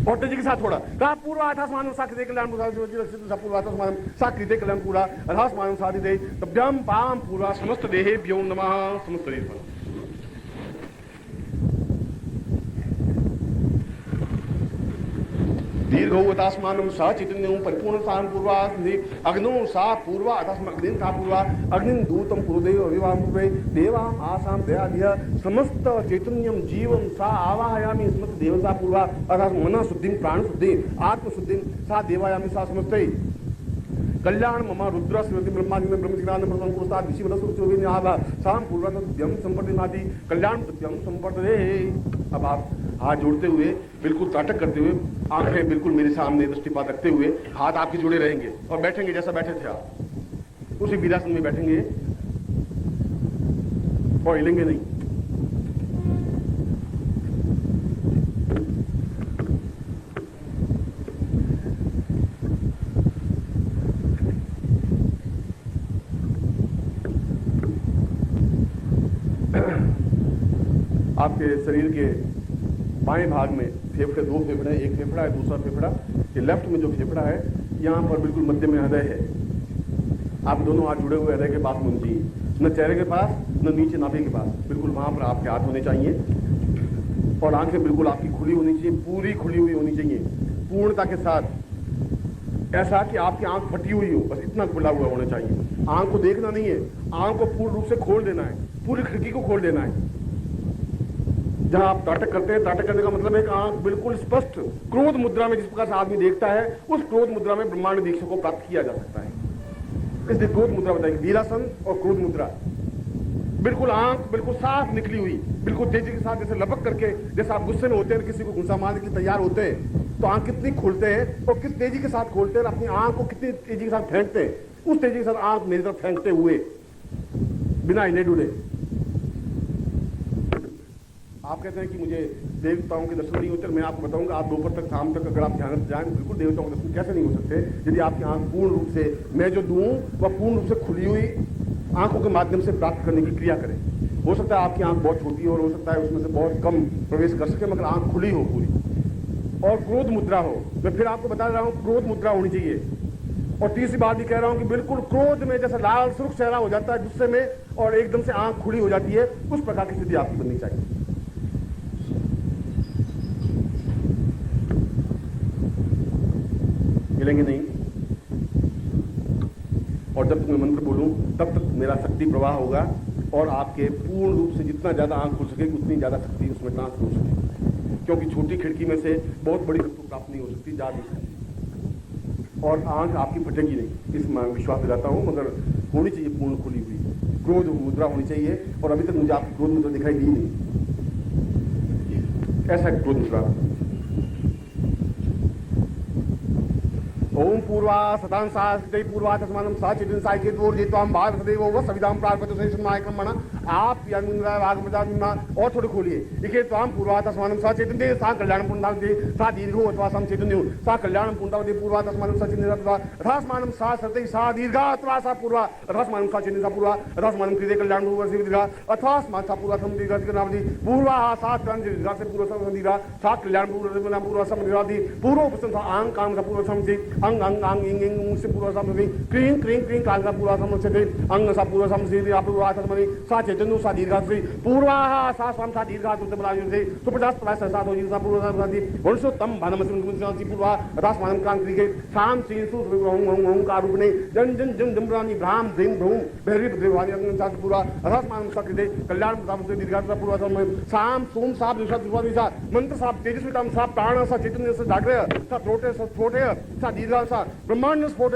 S2: और तेजी के साथ थोड़ा पूर्व आधास्मानम साकृते कल्याण पूर्वाधास्मानम साकृते कल्याण पूरा अधास्मानम साधिते तभ्यम पाम पूरा समस्त देहेभ्यो नमः। समस्त देह दीर्घोतास्मानम सा चैतन्यम परिपूर्ण स्थान पूर्वा अग्नो सा पूर्वा अग्नि था पूर्वा अग्नि दूतम पूर्वदेव अभिवाम पूर्वे देवाम आसाम दयाधिया समस्त चैतन्यम जीवम सा आवाहयामि समस्त देवता पूर्वा अर्थात मन शुद्धि प्राण शुद्धि आत्म शुद्धि सा देवायामि सा समस्त कल्याण मम रुद्र स्मृति ब्रह्मांड ब्रह्मज्ञान प्रथम पुरस्कार ऋषि वनस्पति आभा साम पूर्वम संपर्दिनादि कल्याण प्रत्यम संपर्दे। अब आप हाथ जोड़ते हुए, बिल्कुल ताटक करते हुए, आंखें बिल्कुल मेरे सामने दृष्टिपात रखते हुए हाथ आपके जुड़े रहेंगे और बैठेंगे जैसा बैठे थे आप, उसी वीरासन में बैठेंगे और हिलेंगे नहीं। आपके शरीर के बाएं भाग में फेफड़े, दो फेफड़े, एक फेफड़ा है, दूसरा फेफड़ा, ये लेफ्ट में जो फेफड़ा है यहाँ पर बिल्कुल मध्य में हृदय है। आप दोनों हाथ जुड़े हुए हृदय के पास होने चाहिए, न चेहरे के पास न नीचे नाभि के पास, बिल्कुल वहां पर आपके हाथ होने चाहिए और आंखें बिल्कुल आपकी खुली होनी चाहिए, पूरी खुली हुई होनी चाहिए पूर्णता के साथ, ऐसा कि आपकी आंख फटी हुई हो, बस इतना खुला हुआ होना चाहिए। आंख को देखना नहीं है, आंख को पूर्ण रूप से खोल देना है, पूरी खिड़की को खोल देना है। जहां आप ताटक करते हैं, ताटक करने का मतलब है कि आंख बिल्कुल स्पष्ट क्रोध मुद्रा में जिस प्रकार से आदमी देखता है, उस क्रोध मुद्रा में ब्रह्मांड दीक्षा को प्राप्त किया जा सकता है। इसलिए क्रोध मुद्रा बताएंगे, वीरासन और क्रोध मुद्रा। बिल्कुल आंख बिल्कुल साफ निकली हुई, बिल्कुल तेजी के साथ, जैसे लपक करके, जैसे आप गुस्से में होते हैं, किसी को गुस्सा मारने के लिए तैयार होते हैं, तो आंख कितनी खोलते हैं और किस तेजी के साथ खोलते हैं, अपनी आंख को कितनी तेजी के साथ फेंकते हैं, उस तेजी के साथ आंख मेरी तरफ फेंकते हुए बिना हिले डुले। आप कहते हैं कि मुझे देवताओं के दर्शन नहीं होते, मैं आपको बताऊंगा, आप दोपहर तक, शाम तक अगर आप ध्यान जाएं, बिल्कुल देवताओं के दर्शन कैसे नहीं हो सकते, यदि आपकी आंख पूर्ण रूप से, मैं जो दूं वह पूर्ण रूप से खुली हुई आंखों के माध्यम से प्राप्त करने की क्रिया करें। हो सकता है आपकी आंख बहुत छोटी हो और हो सकता है उसमें से बहुत कम प्रवेश कर सके, मगर आंख खुली हो पूरी और क्रोध मुद्रा हो। मैं फिर आपको बता रहा हूं, क्रोध मुद्रा होनी चाहिए। और तीसरी बात भी कह रहा हूं कि बिल्कुल क्रोध में जैसा लाल सुर्ख चेहरा हो जाता है गुस्से में और एकदम से आंख खुली हो जाती है, उस प्रकार की स्थिति आपकी बननी चाहिए। मिलेंगे नहीं, और जब तक मैं मंत्र बोलूं तब तक मेरा शक्ति प्रवाह होगा और आपके पूर्ण रूप से जितना ज्यादा आंख खुल सकेगी उतनी ज्यादा शक्ति उसमें ट्रांसफर हो सकेगी, क्योंकि छोटी खिड़की में से बहुत बड़ी वस्तु प्राप्त नहीं हो सकती, जा नहीं सकती और आंख आपकी फटेगी नहीं, इस मैं विश्वास दिलाता हूं। मगर होनी चाहिए पूर्ण खुली हुई क्रोध मुद्रा होनी चाहिए, और अभी तक मुझे आपकी क्रोध मुद्रा दिखाई दी नहीं, ऐसा क्रोध मुद्रा। ओम पूर्वा सतां सास्ते पूर्वा तस्मानं सा चितिन साइके दूर जेत्वाम भाग सदैव व सविदाम प्राप्त से समाय क्रमण। आप यंद्रा भाग प्रजाना और थोड़ी खोलिए, लिखे त्वाम पूर्वा तस्मानं सा चैतन्य दे सा कल्याण पुण्डावदे सा दीर्घो अथवा सम चैतन्य सा कल्याण पुण्डावदे पूर्वा तस्मानं सा चैतन्य अथवा अथास्मानं सा सते सा दीर्घा अथवा सा पूर्वा अथास्मानं सा चैतन्य सा पूर्वा अथास्मानं कृते कल्याण पूर्वा से दीर्घा अथास्मानं सा पूर्वा सम दीर्घा के नामदि पूर्वा सा त्रन दीर्घा से पूर्वा सम दीर्घा सा कल्याण पूर्वा पूर्वा सम दीर्घादि पूर्व उपसन सा आंग काम सा पूर्वा सम से अंग अंग अंग इंग इंग से पूर्वा सम से क्रीं क्रीं क्रीं काल का पूर्वा सम से अंग सा पूर्वा सम से पूर्वा तस्मनि सा चैतन्य सा दीर्घा से पूर्वा सा सम सा दीर्घा तो बना से तो 50 सात हो सा पूर्वा सा वर्षोत्तम भानम से पूर्वा रासमानम क्रांति के शाम सीन सु ओम का रूप ने जन जन जन जमरानी भ्राम ध्रीम भ्रूम भैरी भद्रवाणी अंग सा पूर्वा रासमानम सा कृते कल्याण प्रताप से दीर्घा सा पूर्वा सम शाम सोम साप दिशा मंत्र साप तेजस्वितम सा प्राण सा चैतन्य सा जागृत सा त्रोटे सा स्फोटे सा दीर्घ दीर्घा सा ब्रह्मांड स्फोट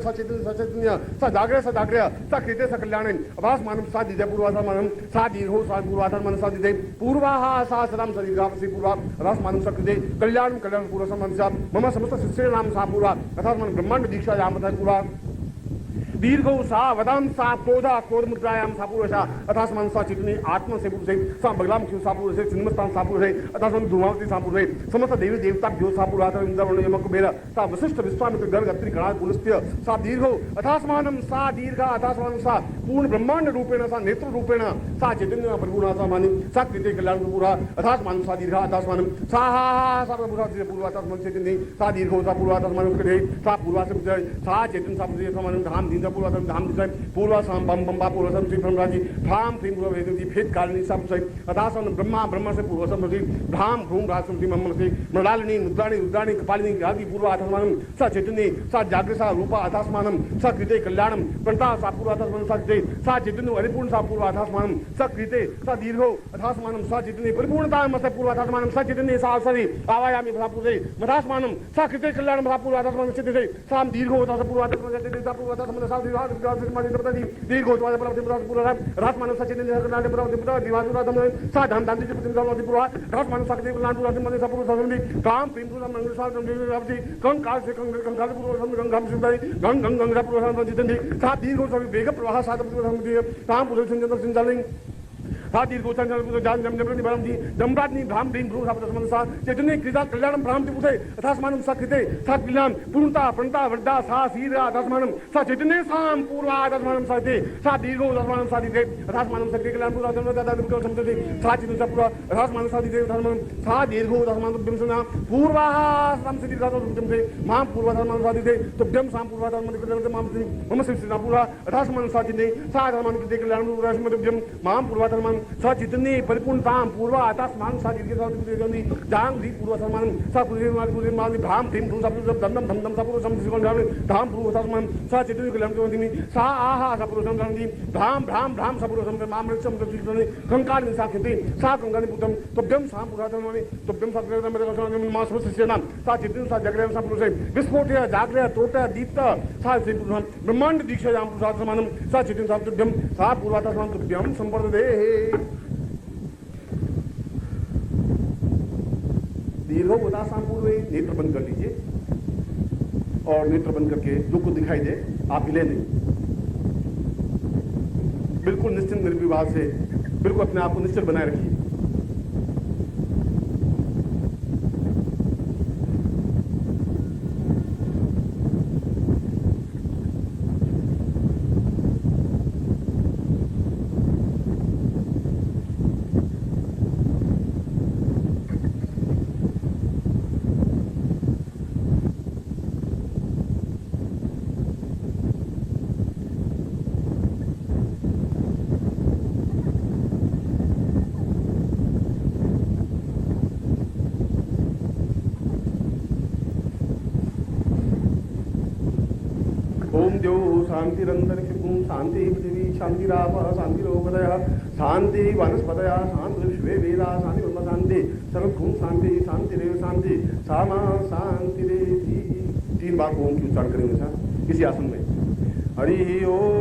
S2: सा चैतन्य सा जागृत सा कृते सा कल्याण अभास मानम सा दिदे पूर्वाधार मानम सा दीर्घो सा पूर्वाधार मानम सा दिदे पूर्वाहा सा सदाम सा दीर्घा सी पूर्वा अभास मानम सा कृते कल्याण पूर्व समान सा मम समस्त शिष्य नाम सा पूर्वा अर्थात मन ब्रह्मांड दीक्षा याम पूर्वा दीर्घो सा वदाम सा क्रोध मुद्रायाम सा पूर्व सा अर्थात मन सा चितनी आत्मा से पूर्व से सा बगलाम क्यों सा पूर्व से चिन्मस्तान सा पूर्व से अर्थात मन धूमावती सा पूर्व से समस्त देवी देवता जो सा पूर्व आता इंद्र वर्ण यमक कुबेर सा वशिष्ठ विश्वामित्र गर्ग अत्रि गणाल पुलस्त्य सा दीर्घो अर्थात मानम सा दीर्घ अर्थात मानम सा पूर्ण ब्रह्मांड रूपेण सा नेत्र रूपेण सा चैतन्य प्रभुना सा मानि सा कृते कल्याण पूरा अर्थात मानम सा दीर्घ अर्थात मानम सा हा सा प्रभु सा पूर्व अर्थात मन चैतन्य सा दीर्घो सा पूर्व अर्थात मानम कृते सा पूर्वा से सा चैतन्य सा पूर्व सा मानम धाम दीन पूर्वाधर्म धाम दिशाएं पूर्वा साम बम बम्बा पूर्वसम श्री ब्रह्मराजी भ्राम श्री पूर्व वेदी भेद कालिनी सब से अदासन ब्रह्मा ब्रह्म से पूर्वसम श्री भ्राम भ्रूम रासम श्री मम से मृणालिनी मुद्राणी रुद्राणी कपालिनी आदि पूर्व आत्मानम स चैतन्य स जागृत सा रूपा आत्मानम स कृते कल्याणम प्रणता सा पूर्व आत्मानम स कृते स चैतन्य परिपूर्ण सा पूर्व आत्मानम स कृते स दीर्घो आत्मानम स चैतन्य परिपूर्णता मस पूर्व आत्मानम स चैतन्य सा सरि आवायामि भ्रापुरे मदास्मानम स कृते कल्याणम भ्रापुर आत्मानम चित्ते साम दीर्घो स पूर्व आत्मानम चैतन्य सा पूर्व आत्मानम सा दीर्घो स पूर्व रासमानम स चैतन्य कल्याण पूर्व दिवासुरा दम सा धाम धाम दिति प्रतिम पूर्व रासमानम स कृते कल्याण पूर्व आत्मानम स पूर्व समिति काम प्रेम पूर्व मंगल सा रावति कंकाल से कंकाल पूर्व सम गंगाम सुदाई गंग गंग गंगा पूर्व सम चितन्य सा दीर्घो स वेग प्रवाह सा पूर्व समिति काम पूर्व संजन संचालन सा दीर्घो संचालन जान जम जम निबरम जी दमराज्ञी भ्राम भ्रीम भ्रू सा प्रसमन सा चैतन्य कृता कल्याणम भ्राम दिपुते अथास्मानम स कृते सा कल्याण पूर्णता प्रणता वृद्धा सा सीरा अथास्मानम सा चैतन्य साम पूर्वा अथास्मानम सा ते सा दीर्घो अथास्मानम सा दिते अथास्मानम स कल्याण पूर्वा दादा दिपुतो समते सा चितु स पूर्वा अथास्मानम सा दिते अथास्मानम सा दीर्घो अथास्मानम बिमसना पूर्वा सम सिद्धि का तुम से मां पूर्वा अथास्मानम सा दिते तुभ्यम साम पूर्वा अथास्मानम कृते मां मम सिद्धि पूर्वा अथास्मानम सा दिते सा अथास्मानम कृते कल्याण पूर्वा तुभ्यम मां पूर्वा अथास्मानम स चितन्य परिपूर्णताम पूर्व आत्मान सा दीर्घ साधि जांग दी पूर्व समान सा पूर्व मान धाम थीम धूम सब दम दम धम धम सा पूर्व समझ जाने धाम पूर्व समान सा चितन्य कल्याण के वंदिनी सा आहा सा पूर्व समझ दी धाम भ्राम भ्राम सा पूर्व समझ माम रक्षम चितन्य कंकाल नि सा खेती सा कंकाल पुतम तुभ्यम सा पूर्व धर्मनि तुभ्यम सा कृत मेरे कसन मां समस्त शिष्य नाम सा चितन्य सा जगरे सा पूर्व से विस्फोट जागरे तोट दीप्त सा से पूर्व ब्रह्मांड दीक्षा याम पूर्व समानम सा चितन्य सा तुभ्यम सा पूर्व समान तुभ्यम संपर्क दे दीर्घो उदासाम पूर्व नेत्र बंद कर लीजिए और नेत्र बंद करके जो कुछ दिखाई दे आप हिले नहीं, बिल्कुल निश्चिंत निर्विवाद से बिल्कुल अपने आप को निश्चल बनाए रखिए। शांतिरंतरिक्षं शांति पृथ्वी शांतिराप शांतिरोपदयः शांति वनस्पतयः शांति विश्वे वेदा शांति ब्रह्म शांति सर्वभूम शांति शांतिरेव शांति सामा शांतिरेति। 3 बार ओम की उच्चारण करेंगे सर किसी आसन में। हरि ओम।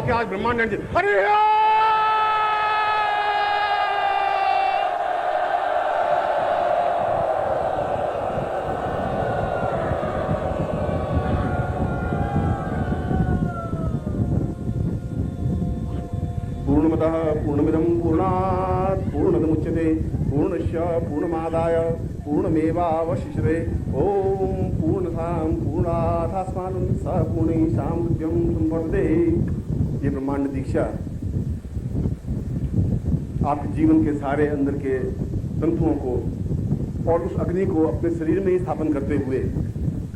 S2: आज ब्रह्मांड अरे पूर्णमदः पूर्णमिदं पूर्णात् पूर्णमुदच्यते पूर्णस्य पूर्णमादाय पूर्णमेवावशिष्यते ओम पूर्णतां पूर्णाथास्मानं स पूर्णेशां बुद्धिं संवर्धते। ये ब्रह्मांड दीक्षा आपके जीवन के सारे अंदर के तंतुओं को और उस अग्नि को अपने शरीर में ही स्थापन करते हुए,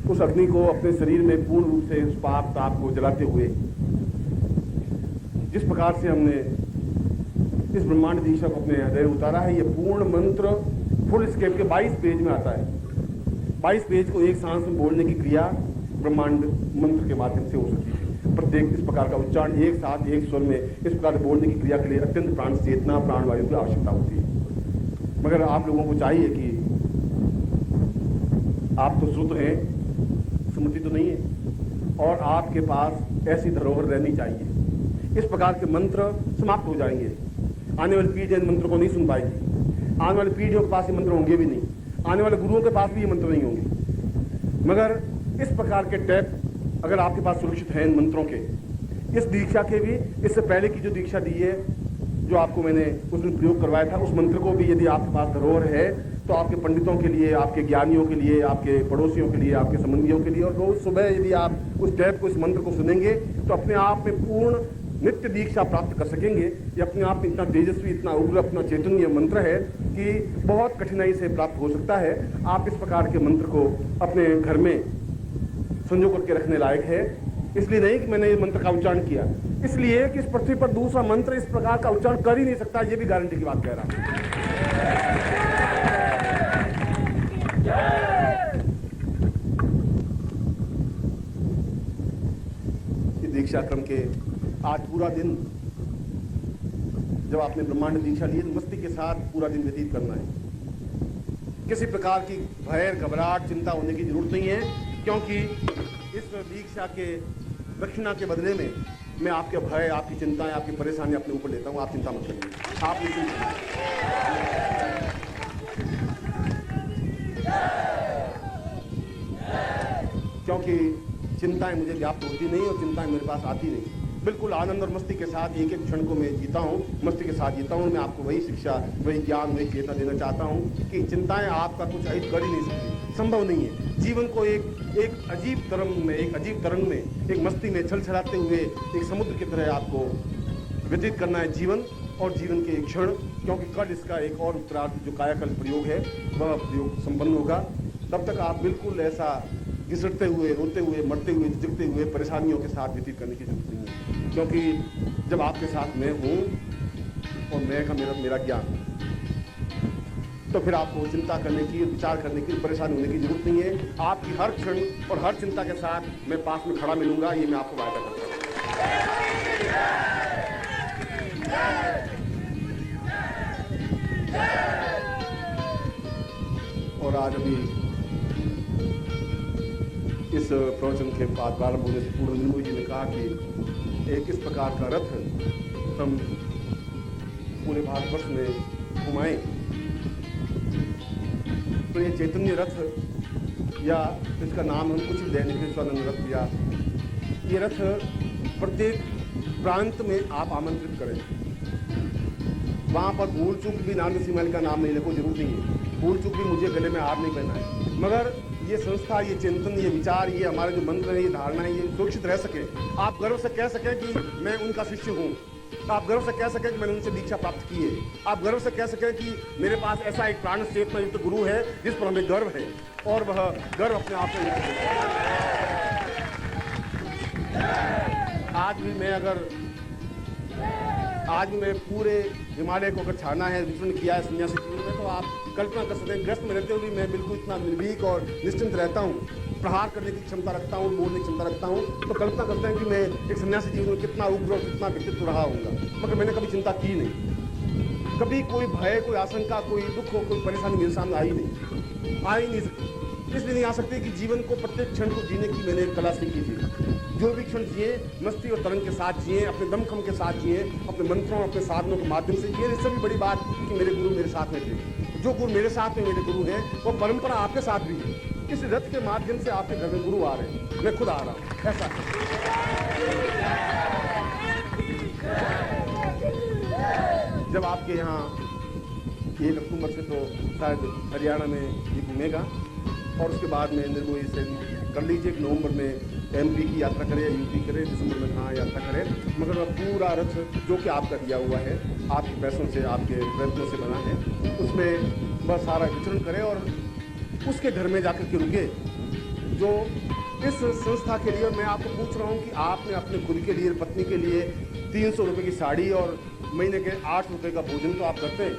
S2: उस अग्नि को अपने शरीर में पूर्ण रूप से उस पाप ताप को जलाते हुए, जिस प्रकार से हमने इस ब्रह्मांड दीक्षा को अपने हृदय में उतारा है, ये पूर्ण मंत्र फुल स्केप के 22 पेज में आता है। 22 पेज को एक सांस में बोलने की क्रिया ब्रह्मांड मंत्र के माध्यम से हो सकती है। प्रत्येक इस प्रकार का उच्चारण एक साथ एक स्वर में इस प्रकार बोलने की क्रिया के लिए अत्यंत प्राण चेतना प्राणवायु की आवश्यकता होती है। मगर आप लोगों को चाहिए कि आप तो श्रुत हैं, स्मृति तो नहीं है, और आपके पास ऐसी धरोहर रहनी चाहिए। इस प्रकार के मंत्र समाप्त हो जाएंगे, आने वाली पीढ़ी इन मंत्रों को नहीं सुन पाएगी, आने वाली पीढ़ियों के पास ये मंत्र होंगे भी नहीं, आने वाले गुरुओं के पास भी ये मंत्र नहीं होंगे। मगर इस प्रकार के टैप अगर आपके पास सुरक्षित हैं इन मंत्रों के, इस दीक्षा के भी, इससे पहले की जो दीक्षा दी है, जो आपको मैंने उस दिन प्रयोग करवाया था, उस मंत्र को भी यदि आपके पास धरोहर है तो आपके पंडितों के लिए, आपके ज्ञानियों के लिए, आपके पड़ोसियों के लिए, आपके संबंधियों के लिए, और रोज सुबह यदि आप उस टैप को, इस मंत्र को सुनेंगे तो अपने आप में पूर्ण नित्य दीक्षा प्राप्त कर सकेंगे। ये अपने आप में इतना तेजस्वी, इतना उग्र, अपना चैतन्य मंत्र है कि बहुत कठिनाई से प्राप्त हो सकता है। आप इस प्रकार के मंत्र को अपने घर में संजो करके रखने लायक है। इसलिए नहीं कि मैंने ये मंत्र का उच्चारण किया, इसलिए कि इस पृथ्वी पर दूसरा मंत्र इस प्रकार का उच्चारण कर ही नहीं सकता। ये भी गारंटी की बात कह रहा हूं। दीक्षा क्रम के आज पूरा दिन, जब आपने ब्रह्मांड दीक्षा ली, मस्ती के साथ पूरा दिन व्यतीत करना है। किसी प्रकार की भय, घबराहट, चिंता होने की जरूरत नहीं है, क्योंकि इस दीक्षा के दक्षिणा के बदले में मैं आपके भय, आपकी चिंताएं, आपकी परेशानी अपने ऊपर लेता हूं। आप चिंता मत करिए, आप निश्चिंत क्योंकि चिंताएं मुझे व्याप्त होती नहीं और चिंताएं मेरे पास आती नहीं। बिल्कुल आनंद और मस्ती के साथ एक एक क्षण को मैं जीता हूँ, मस्ती के साथ जीता हूँ। मैं आपको वही शिक्षा, वही ज्ञान, वही चेतना देना चाहता हूँ कि चिंताएं आपका कुछ अहित कर ही नहीं सकती, संभव नहीं है। जीवन को एक अजीब तरंग में, एक अजीब तरंग में, एक मस्ती में छल छलाते हुए एक समुद्र की तरह आपको व्यतीत करना है जीवन और जीवन के एक क्षण, क्योंकि कल इसका एक और उत्तरार्ध जो कायाकल्प प्रयोग है वह प्रयोग संपन्न होगा। तब तक आप बिल्कुल ऐसा घिसटते हुए, रोते हुए, मरते हुए, झिझकते हुए, परेशानियों के साथ व्यतीत करने की जरूरत नहीं है, क्योंकि जब आपके साथ मैं हूँ और मैं का मेरा ज्ञान, तो फिर आपको चिंता करने की, विचार करने की, परेशान होने की जरूरत नहीं है। आपकी हर क्षण और हर चिंता के साथ मैं पास में खड़ा मिलूंगा, ये मैं आपको वायदा करता हूँ। और आज अभी इस प्रवचन के बाद प्रारंभ होने से पूर्व निर्मोही जी ने कहा कि एक इस प्रकार का रथ हम पूरे भारतवर्ष में घुमाएं, तो ये चैतन्य रथ, या इसका नाम हम कुछ भी देने के स्वानंद रथ, या ये रथ प्रत्येक प्रांत में आप आमंत्रित करें। वहां पर भूल चूक भी नारद महल का नाम नहीं लिखो, जरूर नहीं है। भूल चूक भी मुझे गले में हार नहीं पहना है, मगर ये संस्था, ये चिंतन, ये विचार, ये हमारे जो मंत्र है, ये धारणा है, ये सुरक्षित रह सके। आप गर्व से कह सकें कि मैं उनका शिष्य हूँ, आप गर्व से कह सकें कि मैंने उनसे दीक्षा प्राप्त की है, आप गर्व से कह सकें कि मेरे पास ऐसा एक प्राण चेतना युक्त गुरु है जिस पर हमें गर्व है, और वह गर्व अपने आप में। आज भी मैं पूरे हिमालय को अगर छाना है, विचरण किया है सन्यासी जीवन में, तो आप कल्पना कर सकते हैं, ग्रस्त में रहते हुए भी मैं बिल्कुल इतना निर्भीक और निश्चिंत रहता हूँ, प्रहार करने की क्षमता रखता हूँ, बोलने की क्षमता रखता हूँ। तो कल्पना करते हैं कि मैं एक सन्यासी जीवन में कितना उग्र और कितना व्यक्तित्व रहा होगा, मगर मैंने कभी चिंता की नहीं। कभी कोई भय, कोई आशंका, कोई दुख हो, कोई परेशानी मेरे सामने आई नहीं सकती। इसलिए नहीं आ सकती कि जीवन को, प्रत्येक क्षण को जीने की मैंने एक कला सीखी थी। जो भी क्षण जिए मस्ती और तरंग के साथ जिए, अपने दमखम के साथ जिए, अपने मंत्रों, अपने साधनों के माध्यम से जिए। इससे भी बड़ी बात कि मेरे गुरु मेरे साथ में थे। जो गुरु मेरे साथ में मेरे गुरु हैं, वो परंपरा आपके साथ भी है। इस रथ के माध्यम से आपके घर में गुरु आ रहे हैं, मैं खुद आ रहा हूँ, ऐसा है। जब आपके यहाँ 1 अक्टूबर से तो शायद हरियाणा में ये घूमेगा और उसके बाद में निर्मोही से कर लीजिए कि नवंबर में एमपी की यात्रा करे या यूपी करे, दिसंबर में कहाँ यात्रा करे, मगर वह पूरा रथ जो कि आपका दिया हुआ है, आपके पैसों से, आपके प्रयत्नों से बना है, उसमें वह सारा विचरण करे और उसके घर में जाकर के रुके जो इस संस्था के लिए। मैं आपको पूछ रहा हूँ कि आपने अपने खुद के लिए, पत्नी के लिए 300 रुपये की साड़ी और महीने के 8 रुपये का भोजन तो आप करते हैं।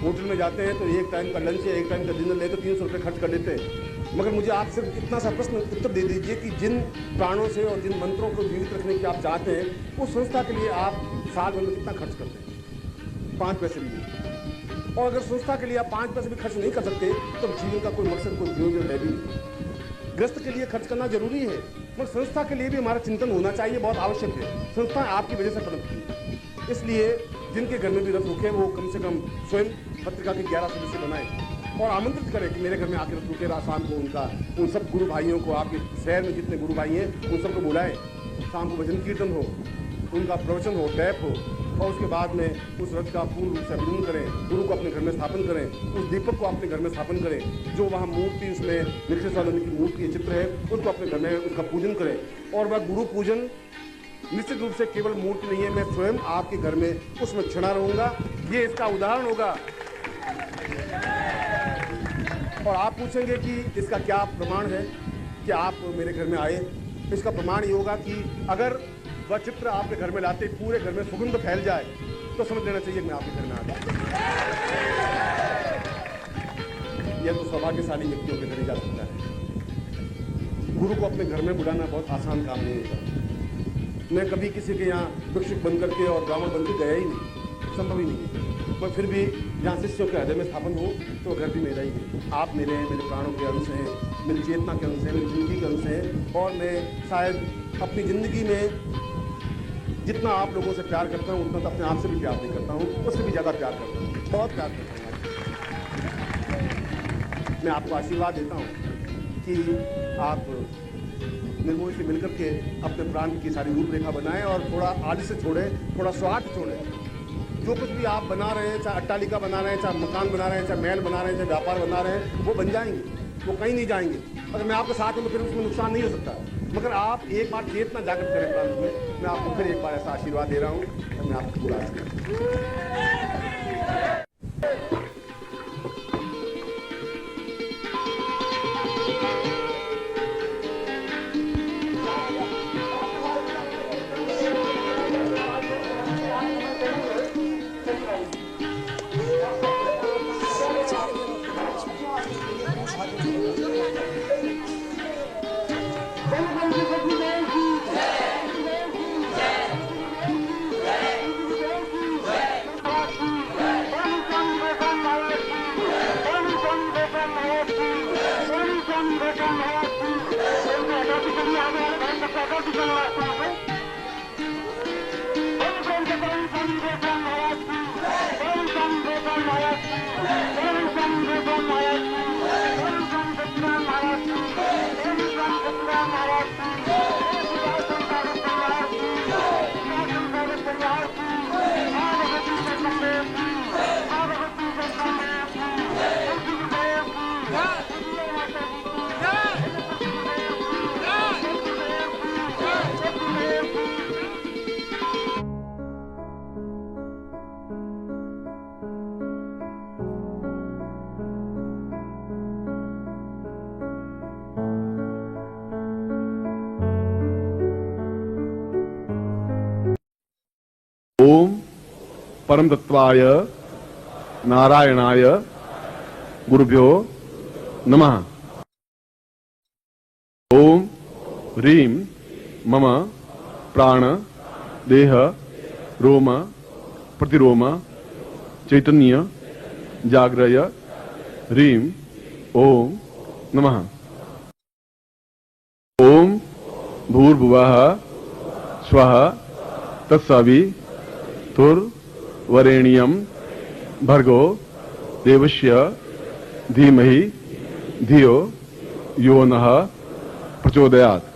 S2: होटल में जाते हैं तो एक टाइम का लंच या एक टाइम का डिनर ले तो 300 रुपये खर्च कर लेते हैं। मगर मुझे आप सिर्फ इतना सा प्रश्न उत्तर दे दीजिए कि जिन प्राणों से और जिन मंत्रों को जीवित रखने की आप चाहते हैं, उस संस्था के लिए आप साल भर में कितना खर्च करते हैं? 5 पैसे भी। और अगर संस्था के लिए आप 5 पैसे भी खर्च नहीं कर सकते तो जीवन का कोई मकसद, कोई प्रयोजन है भी नहीं। ग्रस्त के लिए खर्च करना जरूरी है, मगर संस्था के लिए भी हमारा चिंतन होना चाहिए, बहुत आवश्यक है। संस्था आपकी वजह से पनपती है, इसलिए जिनके घर में भी रथ रुके वो कम से कम स्वयं पत्रिका के 11 सदस्य बनाए और आमंत्रित करें कि मेरे घर में आकर रथ रुके। शाम को उन सब गुरु भाइयों को, आपके शहर में जितने गुरु भाई हैं उन सबको बुलाएं। शाम को भजन कीर्तन हो, उनका प्रवचन हो, टैप हो और उसके बाद में उस रथ का पूर्ण रूप से अभिनंदन करें। गुरु को अपने घर में स्थापन करें, उस दीपक को अपने घर में स्थापन करें, जो वहाँ मूर्ति, उसमें नित्यानंद की मूर्ति चित्र है, उसको अपने घर में उसका पूजन करें। और वह गुरु पूजन निश्चित रूप से केवल मूर्ति नहीं है, मैं स्वयं आपके घर में उसमें क्षणा रहूंगा, ये इसका उदाहरण होगा। और आप पूछेंगे कि इसका क्या प्रमाण है कि आप मेरे घर में आए? इसका प्रमाण ये होगा कि अगर वह चित्र आपके घर में लाते पूरे घर में सुगंध फैल जाए तो समझ लेना चाहिए मैं आपके घर में आ गया। यह तो सौभाग्यशाली व्यक्तियों के घर ही जा सकता है। गुरु को अपने घर में बुलाना बहुत आसान काम नहीं होता। मैं कभी किसी के यहाँ भिक्षुक बन करके और ब्राह्मण बन के गया ही नहीं, संभव ही नहीं। मैं फिर भी जहाँ शिष्यों के हृदय में स्थापन हो तो घर भी मेरा ही है। आप मेरे हैं, मेरे प्राणों के अंश हैं, मेरी चेतना के अंश हैं, मेरी जिंदगी के अंश हैं। और मैं शायद अपनी ज़िंदगी में जितना आप लोगों से प्यार करता हूँ उतना तो अपने आप से भी प्यार नहीं करता हूँ, उससे भी ज़्यादा प्यार करता हूँ, बहुत प्यार करता हूँ। मैं आपको आशीर्वाद देता हूँ कि आप निर्मोही से मिलकर के अपने प्राण की सारी रूपरेखा बनाएं और थोड़ा आलस से छोड़ें, थोड़ा स्वार्थ छोड़ें। जो कुछ भी आप बना रहे हैं, चाहे अट्टालिका बना रहे हैं, चाहे मकान बना रहे हैं, चाहे महल बना रहे हैं, चाहे व्यापार बना रहे हैं, वो बन जाएंगे, वो कहीं नहीं जाएंगे। अगर मैं आपके साथ हूँ तो फिर उसमें नुकसान नहीं हो सकता। मगर आप एक बार चेतना जागृत करें प्रांत में, मैं आपको फिर एक बार ऐसा आशीर्वाद दे रहा हूँ। मैं आपको बुला ओम परम तत्वाय नारायणाय गुरुभ्यो नमः। ओम ह्रीं मम प्राण देह रोम प्रतिरोम चैतन्य जाग्रय ह्रीं ओम नमः। ओम भूर्भुवः स्वः तत्सवितुर्वरेण्यं भर्गो देवस्य धीमहि धियो यो नः प्रचोदयात्।